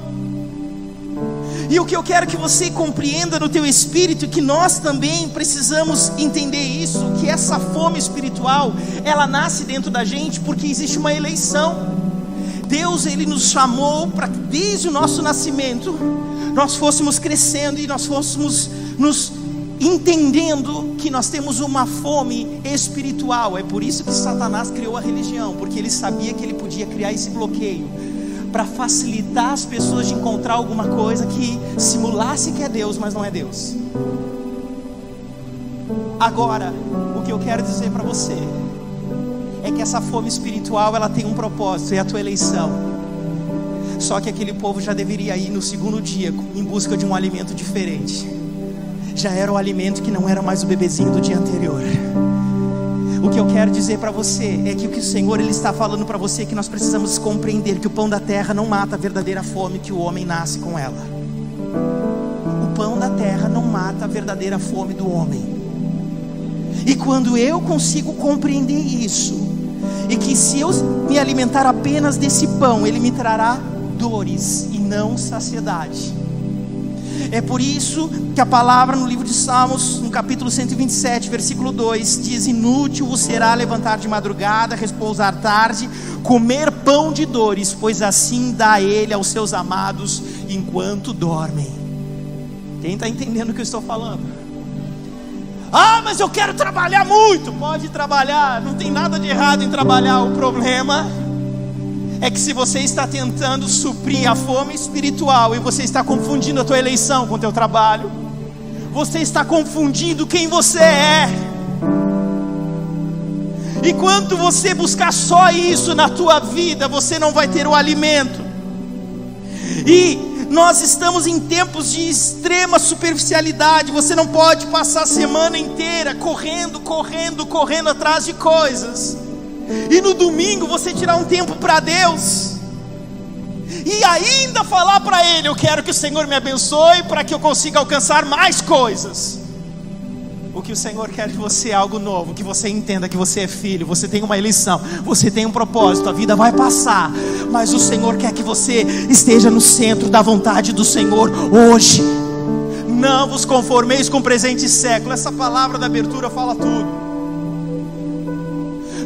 E o que eu quero que você compreenda no teu espírito, que nós também precisamos entender isso, que essa fome espiritual, ela nasce dentro da gente porque existe uma eleição. Deus, Ele nos chamou para que desde o nosso nascimento nós fôssemos crescendo e nós fôssemos nos entendendo que nós temos uma fome espiritual. É por isso que Satanás criou a religião, porque ele sabia que ele podia criar esse bloqueio. para facilitar as pessoas de encontrar alguma coisa que simulasse que é Deus, mas não é Deus. Agora, o que eu quero dizer para você é que essa fome espiritual, ela tem um propósito, é a tua eleição. Só que aquele povo já deveria ir no segundo dia em busca de um alimento diferente. Já era o alimento que não era mais o bebezinho do dia anterior. O que eu quero dizer para você é que o que o Senhor Ele está falando para você é que nós precisamos compreender que o pão da terra não mata a verdadeira fome que o homem nasce com ela. O pão da terra não mata a verdadeira fome do homem. E quando eu consigo compreender isso, e que se eu me alimentar apenas desse pão, ele me trará dores e não saciedade. É por isso que a palavra no livro de Salmos, no capítulo 127, versículo 2, diz: inútil vos será levantar de madrugada, repousar tarde, comer pão de dores, pois assim dá ele aos seus amados enquanto dormem. Quem está entendendo o que eu estou falando? Ah, mas eu quero trabalhar muito. Pode trabalhar, não tem nada de errado em trabalhar. O problema é que se você está tentando suprir a fome espiritual e você está confundindo a tua eleição com o teu trabalho, você está confundindo quem você é. E quando você buscar só isso na tua vida, você não vai ter o alimento. E nós estamos em tempos de extrema superficialidade. Você não pode passar a semana inteira correndo atrás de coisas, e no domingo você tirar um tempo para Deus, e ainda falar para Ele: eu quero que o Senhor me abençoe para que eu consiga alcançar mais coisas. O que o Senhor quer de você é algo novo, que você entenda que você é filho, você tem uma eleição, você tem um propósito. A vida vai passar, mas o Senhor quer que você esteja no centro da vontade do Senhor hoje. Não vos conformeis com o presente século. Essa palavra da abertura fala tudo.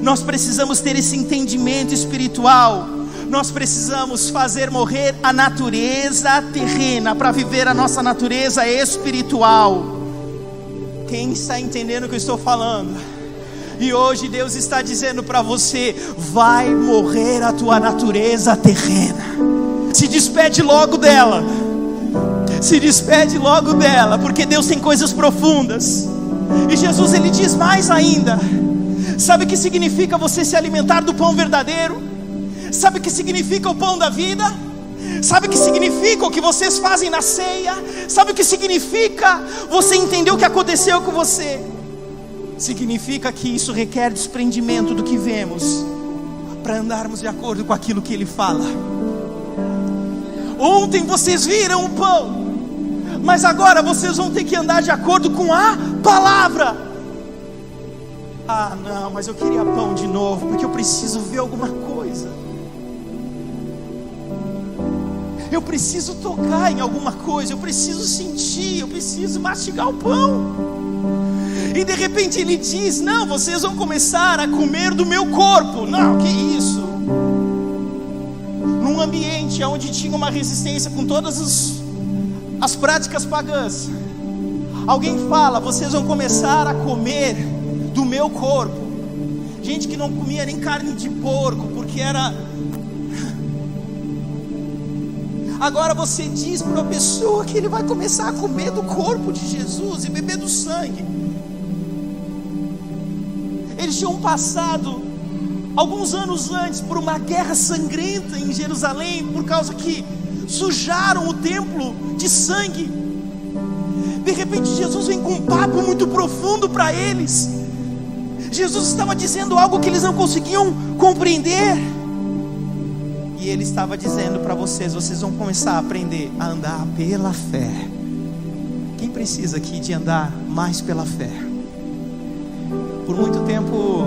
Nós precisamos ter esse entendimento espiritual. Nós precisamos fazer morrer a natureza terrena para viver a nossa natureza espiritual. Quem está entendendo o que eu estou falando? E hoje Deus está dizendo para você: vai morrer a tua natureza terrena. Se despede logo dela. Se despede logo dela, porque Deus tem coisas profundas. E Jesus, Ele diz mais ainda. Sabe o que significa você se alimentar do pão verdadeiro? Sabe o que significa o pão da vida? Sabe o que significa o que vocês fazem na ceia? Sabe o que significa você entender o que aconteceu com você? Significa que isso requer desprendimento do que vemos, para andarmos de acordo com aquilo que Ele fala. Ontem vocês viram o pão, mas agora vocês vão ter que andar de acordo com a palavra. Ah não, mas eu queria pão de novo, porque eu preciso ver alguma coisa. Eu preciso tocar em alguma coisa, eu preciso sentir, eu preciso mastigar o pão. E de repente Ele diz: não, vocês vão começar a comer do meu corpo. Não, que isso? Num ambiente onde tinha uma resistência com todas as práticas pagãs, alguém fala: vocês vão começar a comer do meu corpo. Gente que não comia nem carne de porco, porque era... Agora você diz para uma pessoa que ele vai começar a comer do corpo de Jesus e beber do sangue. Eles tinham passado alguns anos antes por uma guerra sangrenta em Jerusalém, por causa que sujaram o templo de sangue. De repente Jesus vem com um papo muito profundo para eles. Jesus estava dizendo algo que eles não conseguiam compreender. E Ele estava dizendo para vocês: vocês vão começar a aprender a andar pela fé. Quem precisa aqui de andar mais pela fé? Por muito tempo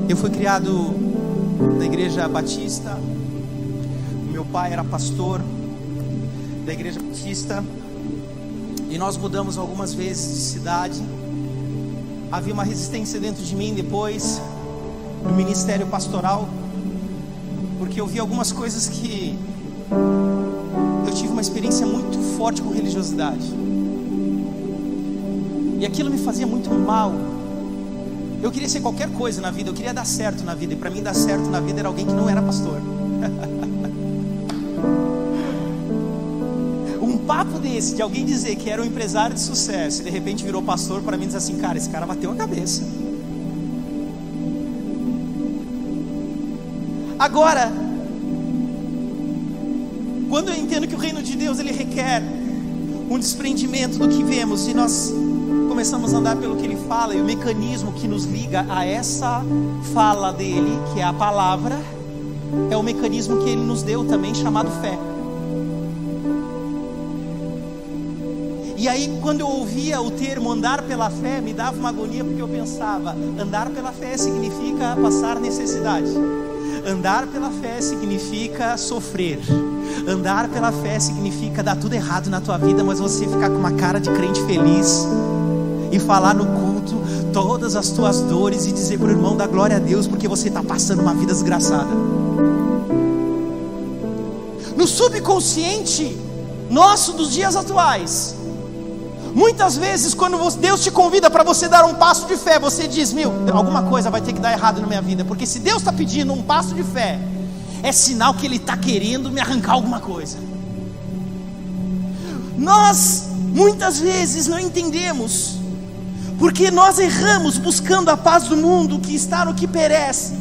eu fui criado na igreja batista. Meu pai era pastor da igreja batista, e nós mudamos algumas vezes de cidade. Havia uma resistência dentro de mim depois no ministério pastoral, porque eu vi algumas coisas que eu tive uma experiência muito forte com religiosidade, e aquilo me fazia muito mal. Eu queria ser qualquer coisa na vida, eu queria dar certo na vida, e para mim dar certo na vida era alguém que não era pastor. papo desse, de alguém dizer que era um empresário de sucesso e de repente virou pastor, para mim diz assim, cara, esse cara bateu a cabeça. Agora, quando eu entendo que o reino de Deus, ele requer um desprendimento do que vemos, e nós começamos a andar pelo que ele fala, e o mecanismo que nos liga a essa fala dele, que é a palavra, é o mecanismo que ele nos deu também, chamado fé. E aí, quando eu ouvia o termo andar pela fé, me dava uma agonia, porque eu pensava, andar pela fé significa passar necessidade, andar pela fé significa sofrer, andar pela fé significa dar tudo errado na tua vida, mas você ficar com uma cara de crente feliz e falar no culto todas as tuas dores e dizer para o irmão, dar glória a Deus, porque você está passando uma vida desgraçada. No subconsciente nosso dos dias atuais, muitas vezes quando Deus te convida para você dar um passo de fé, você diz, alguma coisa vai ter que dar errado na minha vida, porque se Deus está pedindo um passo de fé, é sinal que Ele está querendo me arrancar alguma coisa. Nós muitas vezes não entendemos, porque nós erramos buscando a paz do mundo que está no que perece.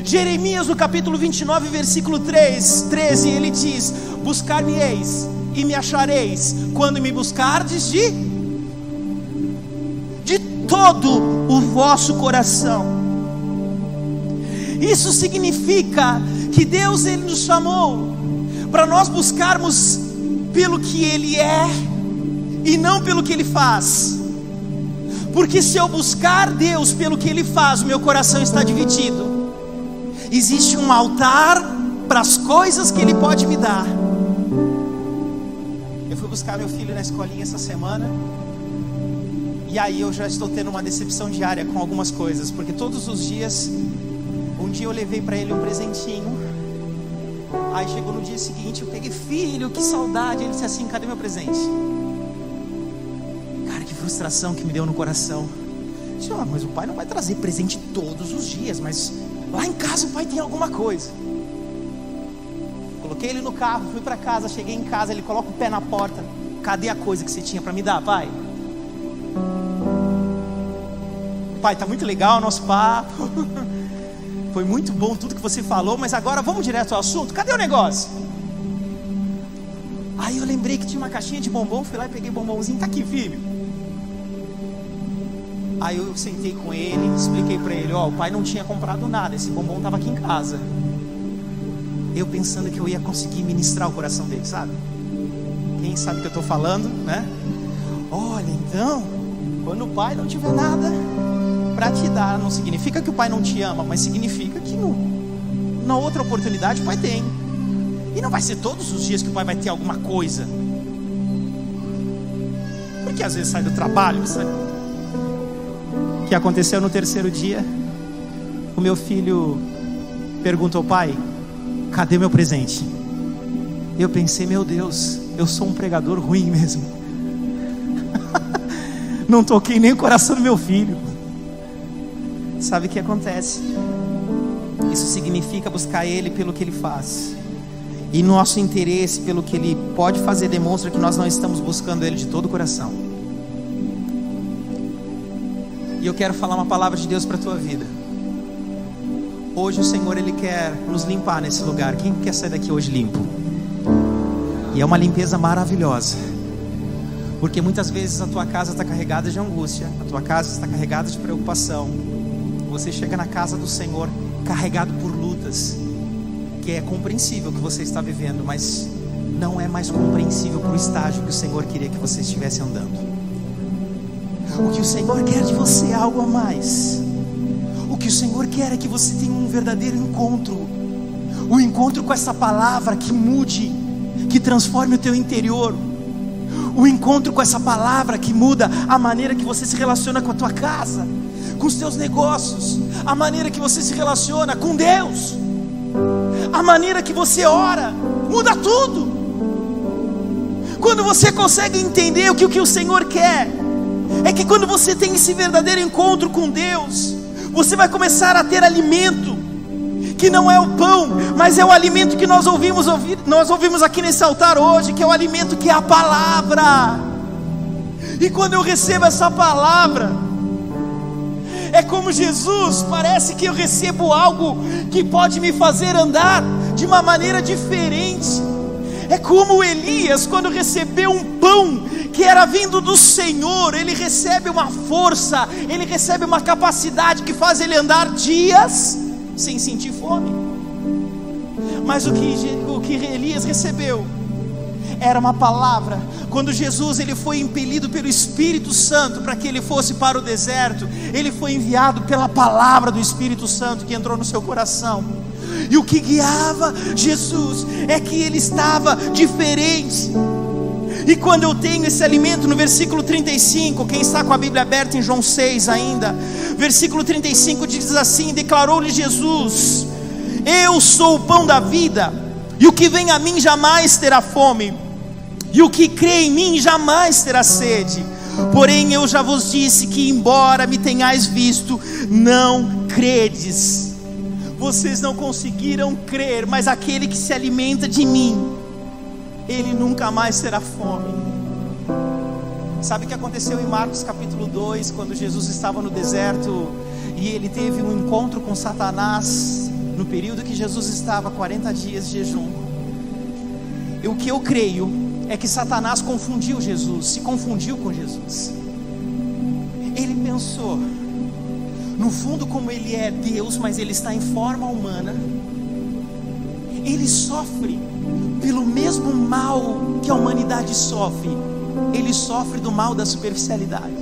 Jeremias no capítulo 29 versículo 13, ele diz, buscar-me-eis e me achareis, quando me buscardes de todo o vosso coração. Isso significa que Deus, ele nos chamou para nós buscarmos pelo que Ele é e não pelo que Ele faz. Porque se eu buscar Deus pelo que Ele faz, o meu coração está dividido. Existe um altar para as coisas que Ele pode me dar. Eu fui buscar meu filho na escolinha essa semana, e aí eu já estou tendo uma decepção diária com algumas coisas, porque todos os dias, um dia eu levei para ele um presentinho, aí chegou no dia seguinte, eu peguei, filho, que saudade, ele disse assim, cadê meu presente? Cara, que frustração que me deu no coração. Eu disse, mas o pai não vai trazer presente todos os dias, mas lá em casa o pai tem alguma coisa. Coloquei ele no carro, fui para casa, cheguei em casa, ele coloca o pé na porta, cadê a coisa que você tinha para me dar, pai? Pai, tá muito legal o nosso papo, foi muito bom tudo que você falou, mas agora vamos direto ao assunto, cadê o negócio? Aí eu lembrei que tinha uma caixinha de bombom, fui lá e peguei bombonzinho, tá aqui, filho. Aí eu sentei com ele, expliquei para ele, o pai não tinha comprado nada, esse bombom estava aqui em casa. Eu pensando que eu ia conseguir ministrar o coração dele, sabe? Quem sabe o que eu estou falando, né? Olha, então, quando o pai não tiver nada para te dar, não significa que o pai não te ama, mas significa que na outra oportunidade o pai tem. E não vai ser todos os dias que o pai vai ter alguma coisa. Porque às vezes sai do trabalho, sabe? O que aconteceu no terceiro dia, o meu filho perguntou, pai, cadê meu presente? Eu pensei, meu Deus, eu sou um pregador ruim mesmo. Não toquei nem o coração do meu filho. Sabe o que acontece? Isso significa buscar Ele pelo que Ele faz. E nosso interesse pelo que Ele pode fazer demonstra que nós não estamos buscando Ele de todo o coração. E eu quero falar uma palavra de Deus para a tua vida. Hoje o Senhor, Ele quer nos limpar nesse lugar. Quem quer sair daqui hoje limpo? E é uma limpeza maravilhosa, porque muitas vezes a tua casa está carregada de angústia, a tua casa está carregada de preocupação. Você chega na casa do Senhor carregado por lutas, que é compreensível que você está vivendo, mas não é mais compreensível para o estágio que o Senhor queria que você estivesse andando. O que o Senhor quer de você é algo a mais. O que o Senhor quer é que você tenha um verdadeiro encontro, um encontro com essa palavra que mude, que transforme o teu interior, um encontro com essa palavra que muda a maneira que você se relaciona com a tua casa, com os teus negócios, a maneira que você se relaciona com Deus, a maneira que você ora, muda tudo. Quando você consegue entender o que o Senhor quer, é que quando você tem esse verdadeiro encontro com Deus, você vai começar a ter alimento que não é o pão, mas é o alimento que nós ouvimos aqui nesse altar hoje, que é o alimento que é a palavra. E quando eu recebo essa palavra, é como Jesus, parece que eu recebo algo que pode me fazer andar de uma maneira diferente. É como Elias, quando recebeu um pão que era vindo do Senhor, ele recebe uma força, ele recebe uma capacidade que faz ele andar dias sem sentir fome. Mas o que Elias recebeu era uma palavra. Quando Jesus ele foi impelido pelo Espírito Santo para que ele fosse para o deserto, ele foi enviado pela palavra do Espírito Santo que entrou no seu coração. E o que guiava Jesus é que ele estava diferente. E quando eu tenho esse alimento, no versículo 35, quem está com a Bíblia aberta em João 6 ainda, versículo 35 diz assim: declarou-lhe Jesus: eu sou o pão da vida, e o que vem a mim jamais terá fome, e o que crê em mim jamais terá sede. Porém eu já vos disse que, embora me tenhais visto, não credes. Vocês não conseguiram crer, mas aquele que se alimenta de mim, ele nunca mais terá fome. Sabe o que aconteceu em Marcos capítulo 2, quando Jesus estava no deserto e ele teve um encontro com Satanás, no período que Jesus estava 40 dias de jejum? O que eu creio é que Satanás confundiu Jesus, se confundiu com Jesus. Ele pensou, no fundo, como ele é Deus, mas ele está em forma humana, ele sofre pelo mesmo mal que a humanidade sofre. Ele sofre do mal da superficialidade.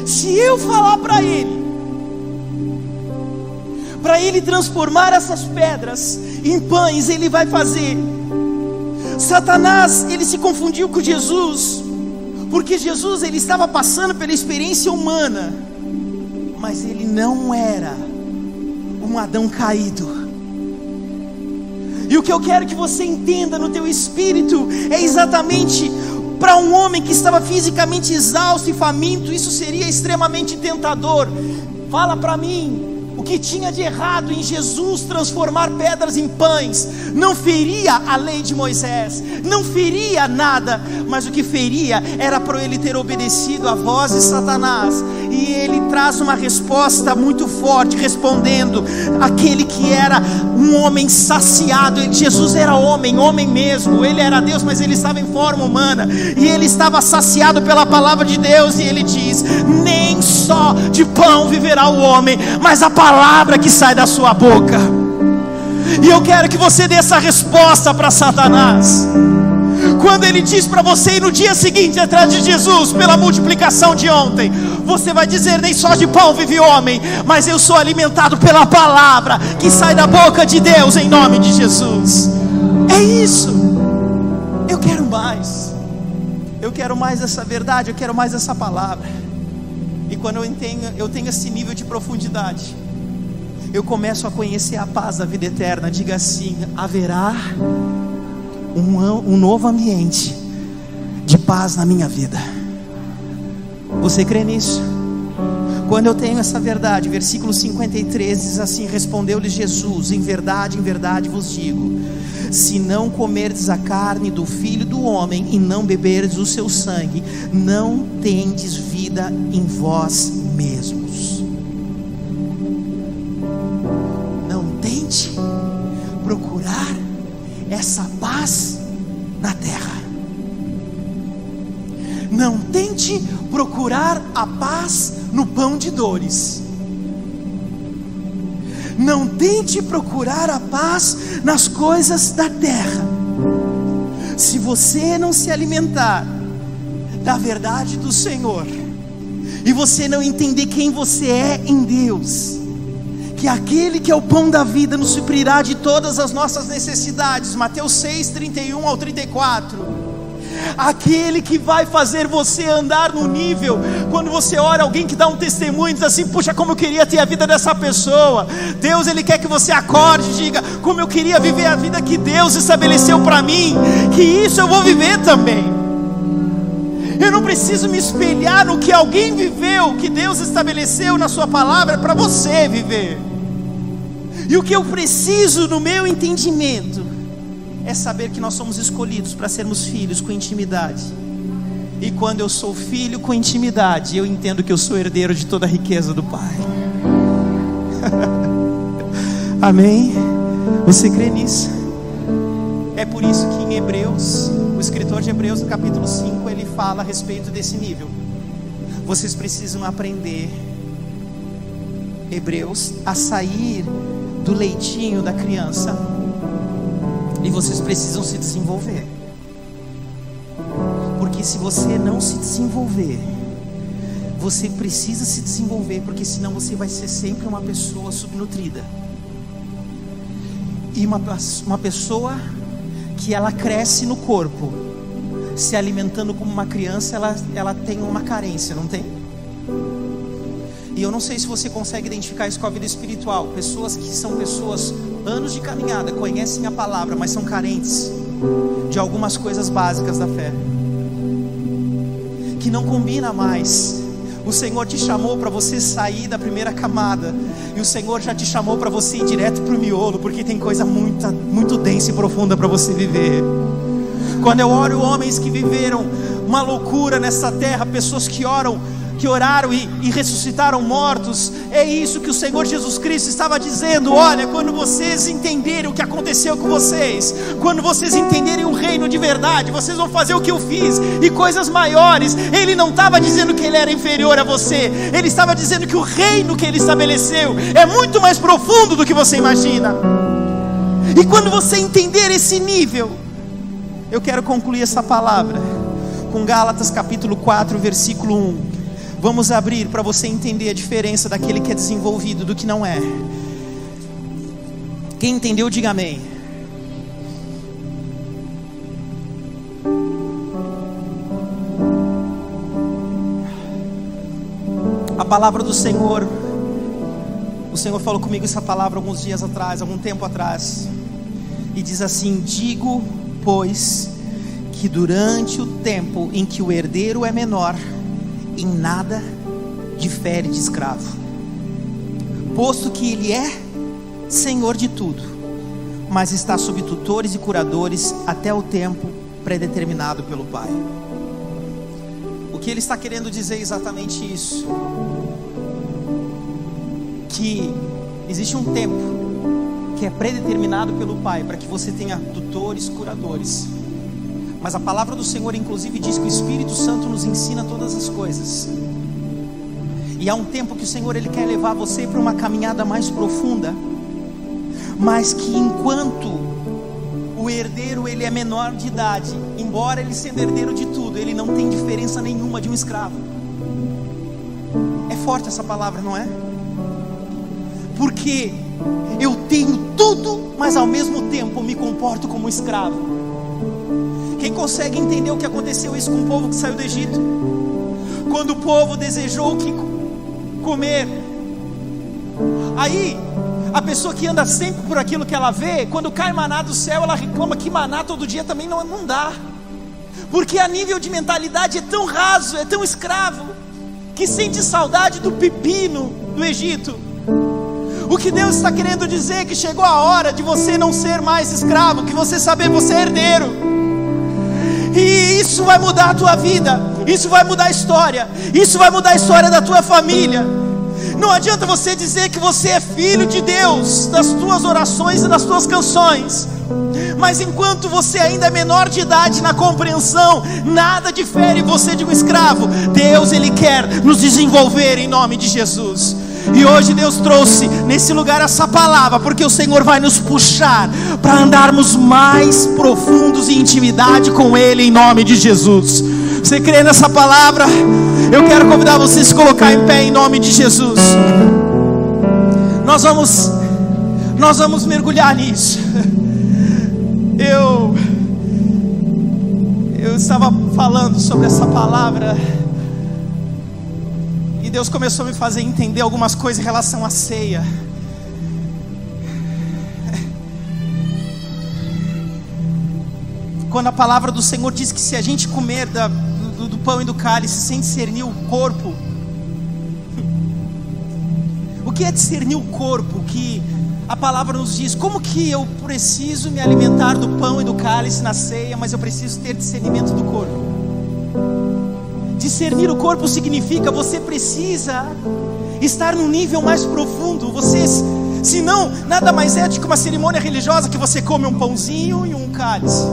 Se eu falar para ele transformar essas pedras em pães, ele vai fazer. Satanás, ele se confundiu com Jesus, porque Jesus ele estava passando pela experiência humana, mas ele não era um Adão caído. E o que eu quero que você entenda no teu espírito é exatamente, para um homem que estava fisicamente exausto e faminto, isso seria extremamente tentador. Fala para mim, o que tinha de errado em Jesus transformar pedras em pães? Não feria a lei de Moisés, não feria nada, mas o que feria era para ele ter obedecido à voz de Satanás. E ele traz uma resposta muito forte, respondendo: aquele que era um homem saciado. Jesus era homem mesmo, ele era Deus, mas ele estava em forma humana, e ele estava saciado pela palavra de Deus. E ele diz: nem só de pão viverá o homem, mas a palavra que sai da sua boca. E eu quero que você dê essa resposta para Satanás. Quando ele diz para você ir no dia seguinte atrás de Jesus pela multiplicação de ontem, você vai dizer: nem só de pão vive o homem, mas eu sou alimentado pela palavra que sai da boca de Deus, em nome de Jesus. É isso. Eu quero mais. Eu quero mais essa verdade, eu quero mais essa palavra. E quando eu tenho esse nível de profundidade, eu começo a conhecer a paz da vida eterna. Diga assim: haverá um novo ambiente de paz na minha vida. Você crê nisso? Quando eu tenho essa verdade, versículo 53 diz assim: respondeu-lhe Jesus: em verdade vos digo, se não comerdes a carne do Filho do Homem e não beberdes o seu sangue, não tendes vida em vós mesmos. Não tente procurar essa paz na terra. Não tente procurar a paz no pão de dores. Não tente procurar a paz nas coisas da terra. Se você não se alimentar da verdade do Senhor, e você não entender quem você é em Deus, que aquele que é o pão da vida nos suprirá de todas as nossas necessidades, Mateus 6, 31 ao 34, aquele que vai fazer você andar no nível, quando você ora alguém que dá um testemunho, diz assim: puxa, como eu queria ter a vida dessa pessoa. Deus, Ele quer que você acorde e diga: como eu queria viver a vida que Deus estabeleceu para mim, que isso eu vou viver também. Eu não preciso me espelhar no que alguém viveu, que Deus estabeleceu na sua palavra para você viver. E o que eu preciso no meu entendimento é saber que nós somos escolhidos para sermos filhos com intimidade. E quando eu sou filho com intimidade, eu entendo que eu sou herdeiro de toda a riqueza do Pai. Amém? Você crê nisso? É por isso que em Hebreus, o escritor de Hebreus, no capítulo 5, ele fala a respeito desse nível. Vocês precisam aprender, Hebreus, a sair do leitinho da criança, e vocês precisam se desenvolver. Porque se você não se desenvolver, você precisa se desenvolver, porque senão você vai ser sempre uma pessoa subnutrida. E uma pessoa que ela cresce no corpo, se alimentando como uma criança, ela tem uma carência, não tem? E eu não sei se você consegue identificar isso com a vida espiritual. Pessoas que são pessoas, anos de caminhada, conhecem a palavra, mas são carentes de algumas coisas básicas da fé, que não combina mais. O Senhor te chamou para você sair da primeira camada, e o Senhor já te chamou para você ir direto para o miolo, porque tem coisa muito densa e profunda para você viver. Quando eu oro homens que viveram uma loucura nessa terra, pessoas que oraram e ressuscitaram mortos, é isso que o Senhor Jesus Cristo estava dizendo. Olha, quando vocês entenderem o que aconteceu com vocês, quando vocês entenderem o reino de verdade, vocês vão fazer o que eu fiz, e coisas maiores. Ele não estava dizendo que ele era inferior a você, ele estava dizendo que o reino que ele estabeleceu é muito mais profundo do que você imagina. E quando você entender esse nível, eu quero concluir essa palavra com Gálatas capítulo 4, versículo 1. Vamos abrir para você entender a diferença daquele que é desenvolvido do que não é. Quem entendeu, diga amém. A palavra do Senhor, o Senhor falou comigo essa palavra alguns dias atrás, algum tempo atrás, e diz assim: digo, pois, que durante o tempo em que o herdeiro é menor, em nada difere de escravo, posto que ele é senhor de tudo, mas está sob tutores e curadores até o tempo predeterminado pelo Pai. O que ele está querendo dizer é exatamente isso: que existe um tempo que é predeterminado pelo Pai para que você tenha tutores, curadores. Mas a palavra do Senhor inclusive diz que o Espírito Santo nos ensina todas as coisas. E há um tempo que o Senhor ele quer levar você para uma caminhada mais profunda, mas que enquanto o herdeiro ele é menor de idade, embora ele sendo herdeiro de tudo, ele não tem diferença nenhuma de um escravo. É forte essa palavra, não é? Porque eu tenho tudo, mas ao mesmo tempo me comporto como escravo. Quem consegue entender o que aconteceu isso com o povo que saiu do Egito? Quando o povo desejou comer, aí a pessoa que anda sempre por aquilo que ela vê, quando cai maná do céu, ela reclama que maná todo dia também não dá, porque a nível de mentalidade é tão raso, é tão escravo, que sente saudade do pepino do Egito. O que Deus está querendo dizer é que chegou a hora de você não ser mais escravo, que você saber você é herdeiro. E isso vai mudar a tua vida, isso vai mudar a história, isso vai mudar a história da tua família. Não adianta você dizer que você é filho de Deus, das tuas orações e das tuas canções, mas enquanto você ainda é menor de idade na compreensão, nada difere você de um escravo. Deus ele quer nos desenvolver em nome de Jesus. E hoje Deus trouxe nesse lugar essa palavra, porque o Senhor vai nos puxar para andarmos mais profundos em intimidade com Ele, em nome de Jesus. Você crê nessa palavra? Eu quero convidar você a se colocar em pé em nome de Jesus. Nós vamos mergulhar nisso. Eu estava falando sobre essa palavra, Deus começou a me fazer entender algumas coisas em relação à ceia. Quando a palavra do Senhor diz que se a gente comer do pão e do cálice sem discernir o corpo, o que é discernir o corpo? Que a palavra nos diz: como que eu preciso me alimentar do pão e do cálice na ceia, mas eu preciso ter discernimento do corpo. Discernir o corpo significa você precisa estar num nível mais profundo. Senão, nada mais é do que uma cerimônia religiosa que você come um pãozinho e um cálice.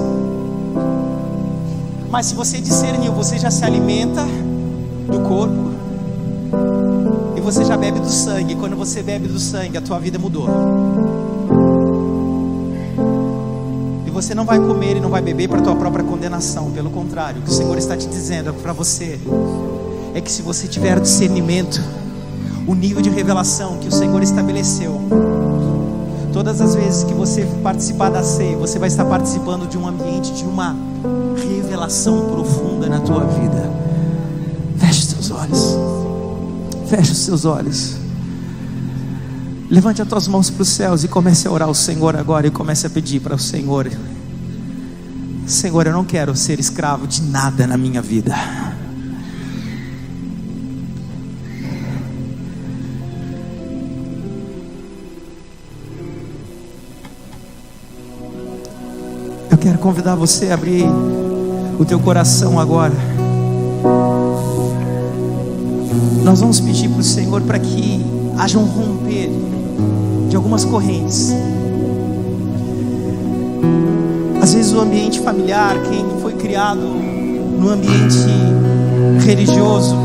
Mas se você discernir, você já se alimenta do corpo e você já bebe do sangue. E quando você bebe do sangue, a tua vida mudou. E você não vai comer e não vai beber para a tua própria condenação. Pelo contrário, o que o Senhor está te dizendo para você é que se você tiver discernimento, o nível de revelação que o Senhor estabeleceu, todas as vezes que você participar da ceia, você vai estar participando de um ambiente, de uma revelação profunda na tua vida. Feche os teus olhos. Feche os seus olhos. Levante as tuas mãos para os céus e comece a orar ao Senhor agora. E comece a pedir para o Senhor: Senhor, eu não quero ser escravo de nada na minha vida. Eu quero convidar você a abrir o teu coração agora. Nós vamos pedir para o Senhor para que haja um romper de algumas correntes. Às vezes o ambiente familiar, quem foi criado no ambiente religioso,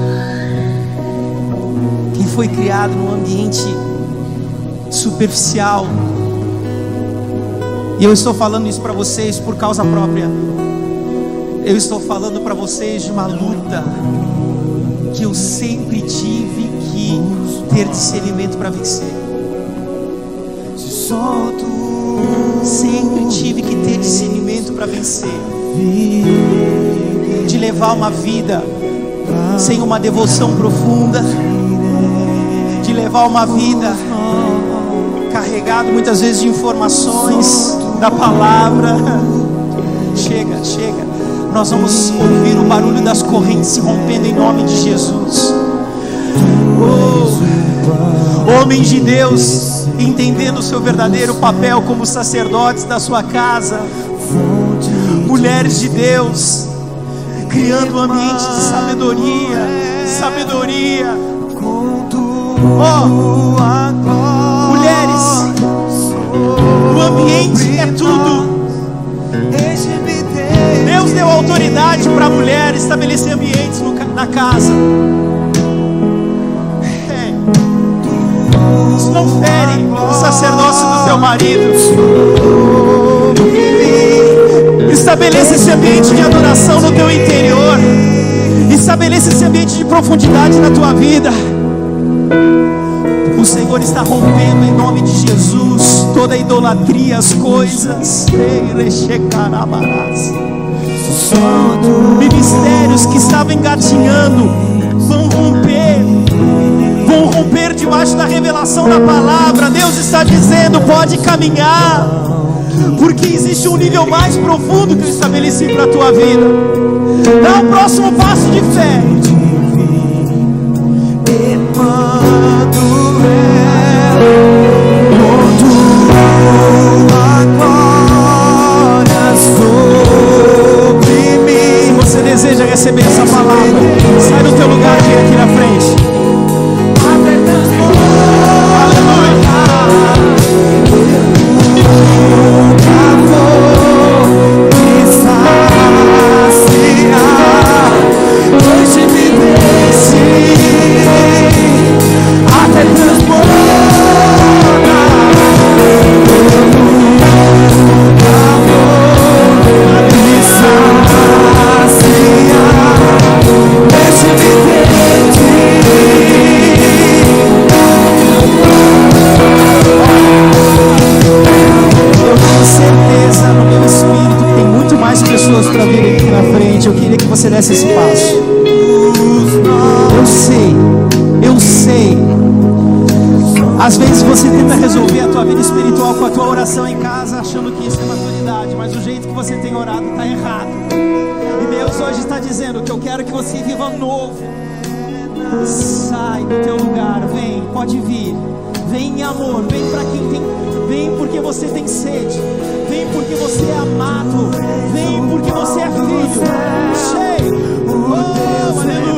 quem foi criado num ambiente superficial, e eu estou falando isso para vocês por causa própria. Eu estou falando para vocês de uma luta que eu sempre tive que ter discernimento para vencer. Sempre tive que ter discernimento para vencer. De levar uma vida sem uma devoção profunda, de levar uma vida carregado muitas vezes de informações da palavra. Chega. Nós vamos ouvir o barulho das correntes se rompendo em nome de Jesus. Homens de Deus, entendendo o seu verdadeiro papel como sacerdotes da sua casa. Mulheres de Deus, criando um ambiente de sabedoria. Mulheres, o ambiente é tudo. Deus deu autoridade para a mulher estabelecer ambientes na casa. Isso não fere o sacerdócio do teu marido. Estabeleça esse ambiente de adoração no teu interior. Estabeleça esse ambiente de profundidade na tua vida. O Senhor está rompendo em nome de Jesus toda a idolatria, as coisas. Ministérios que estavam engatinhando vão romper debaixo da revelação da palavra. Deus está dizendo: pode caminhar, porque existe um nível mais profundo que eu estabeleci para a tua vida. Dá o próximo passo de fé. Se você deseja receber essa palavra, sai do teu lugar e vem aqui na frente. Você desce esse passo. Eu sei. Às vezes você tenta resolver a tua vida espiritual com a tua oração em casa, achando que isso é maturidade, mas o jeito que você tem orado está errado. E Deus hoje está dizendo que eu quero que você viva novo. Sai do teu lugar, vem, pode vir. Vem em amor, vem para quem tem, vem porque você tem sede, vem porque você é amado, vem porque você é filho, cheio, oh, aleluia.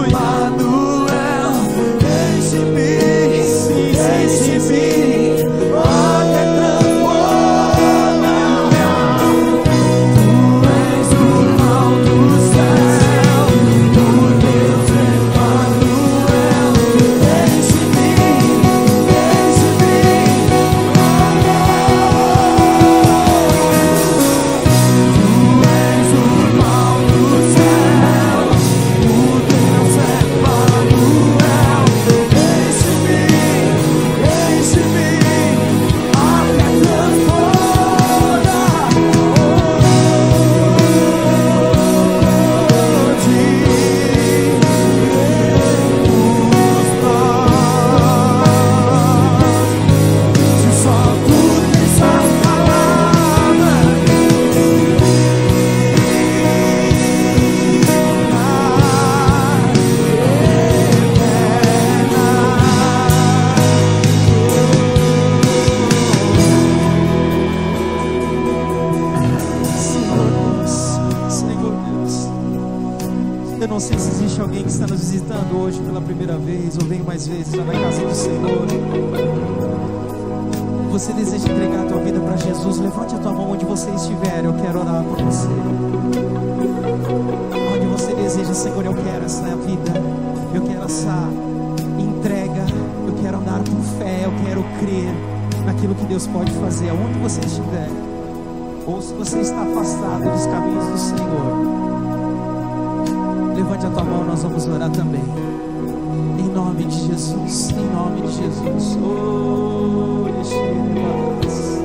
Você deseja entregar a tua vida para Jesus? Levante a tua mão onde você estiver. Eu quero orar por você. Onde você deseja, Senhor, eu quero essa vida, eu quero essa entrega, eu quero andar por fé, eu quero crer naquilo que Deus pode fazer, aonde você estiver. Ou se você está afastado dos caminhos do Senhor, levante a tua mão, nós vamos orar também. Em nome de Jesus, em nome de Jesus. Oh, deixe paz.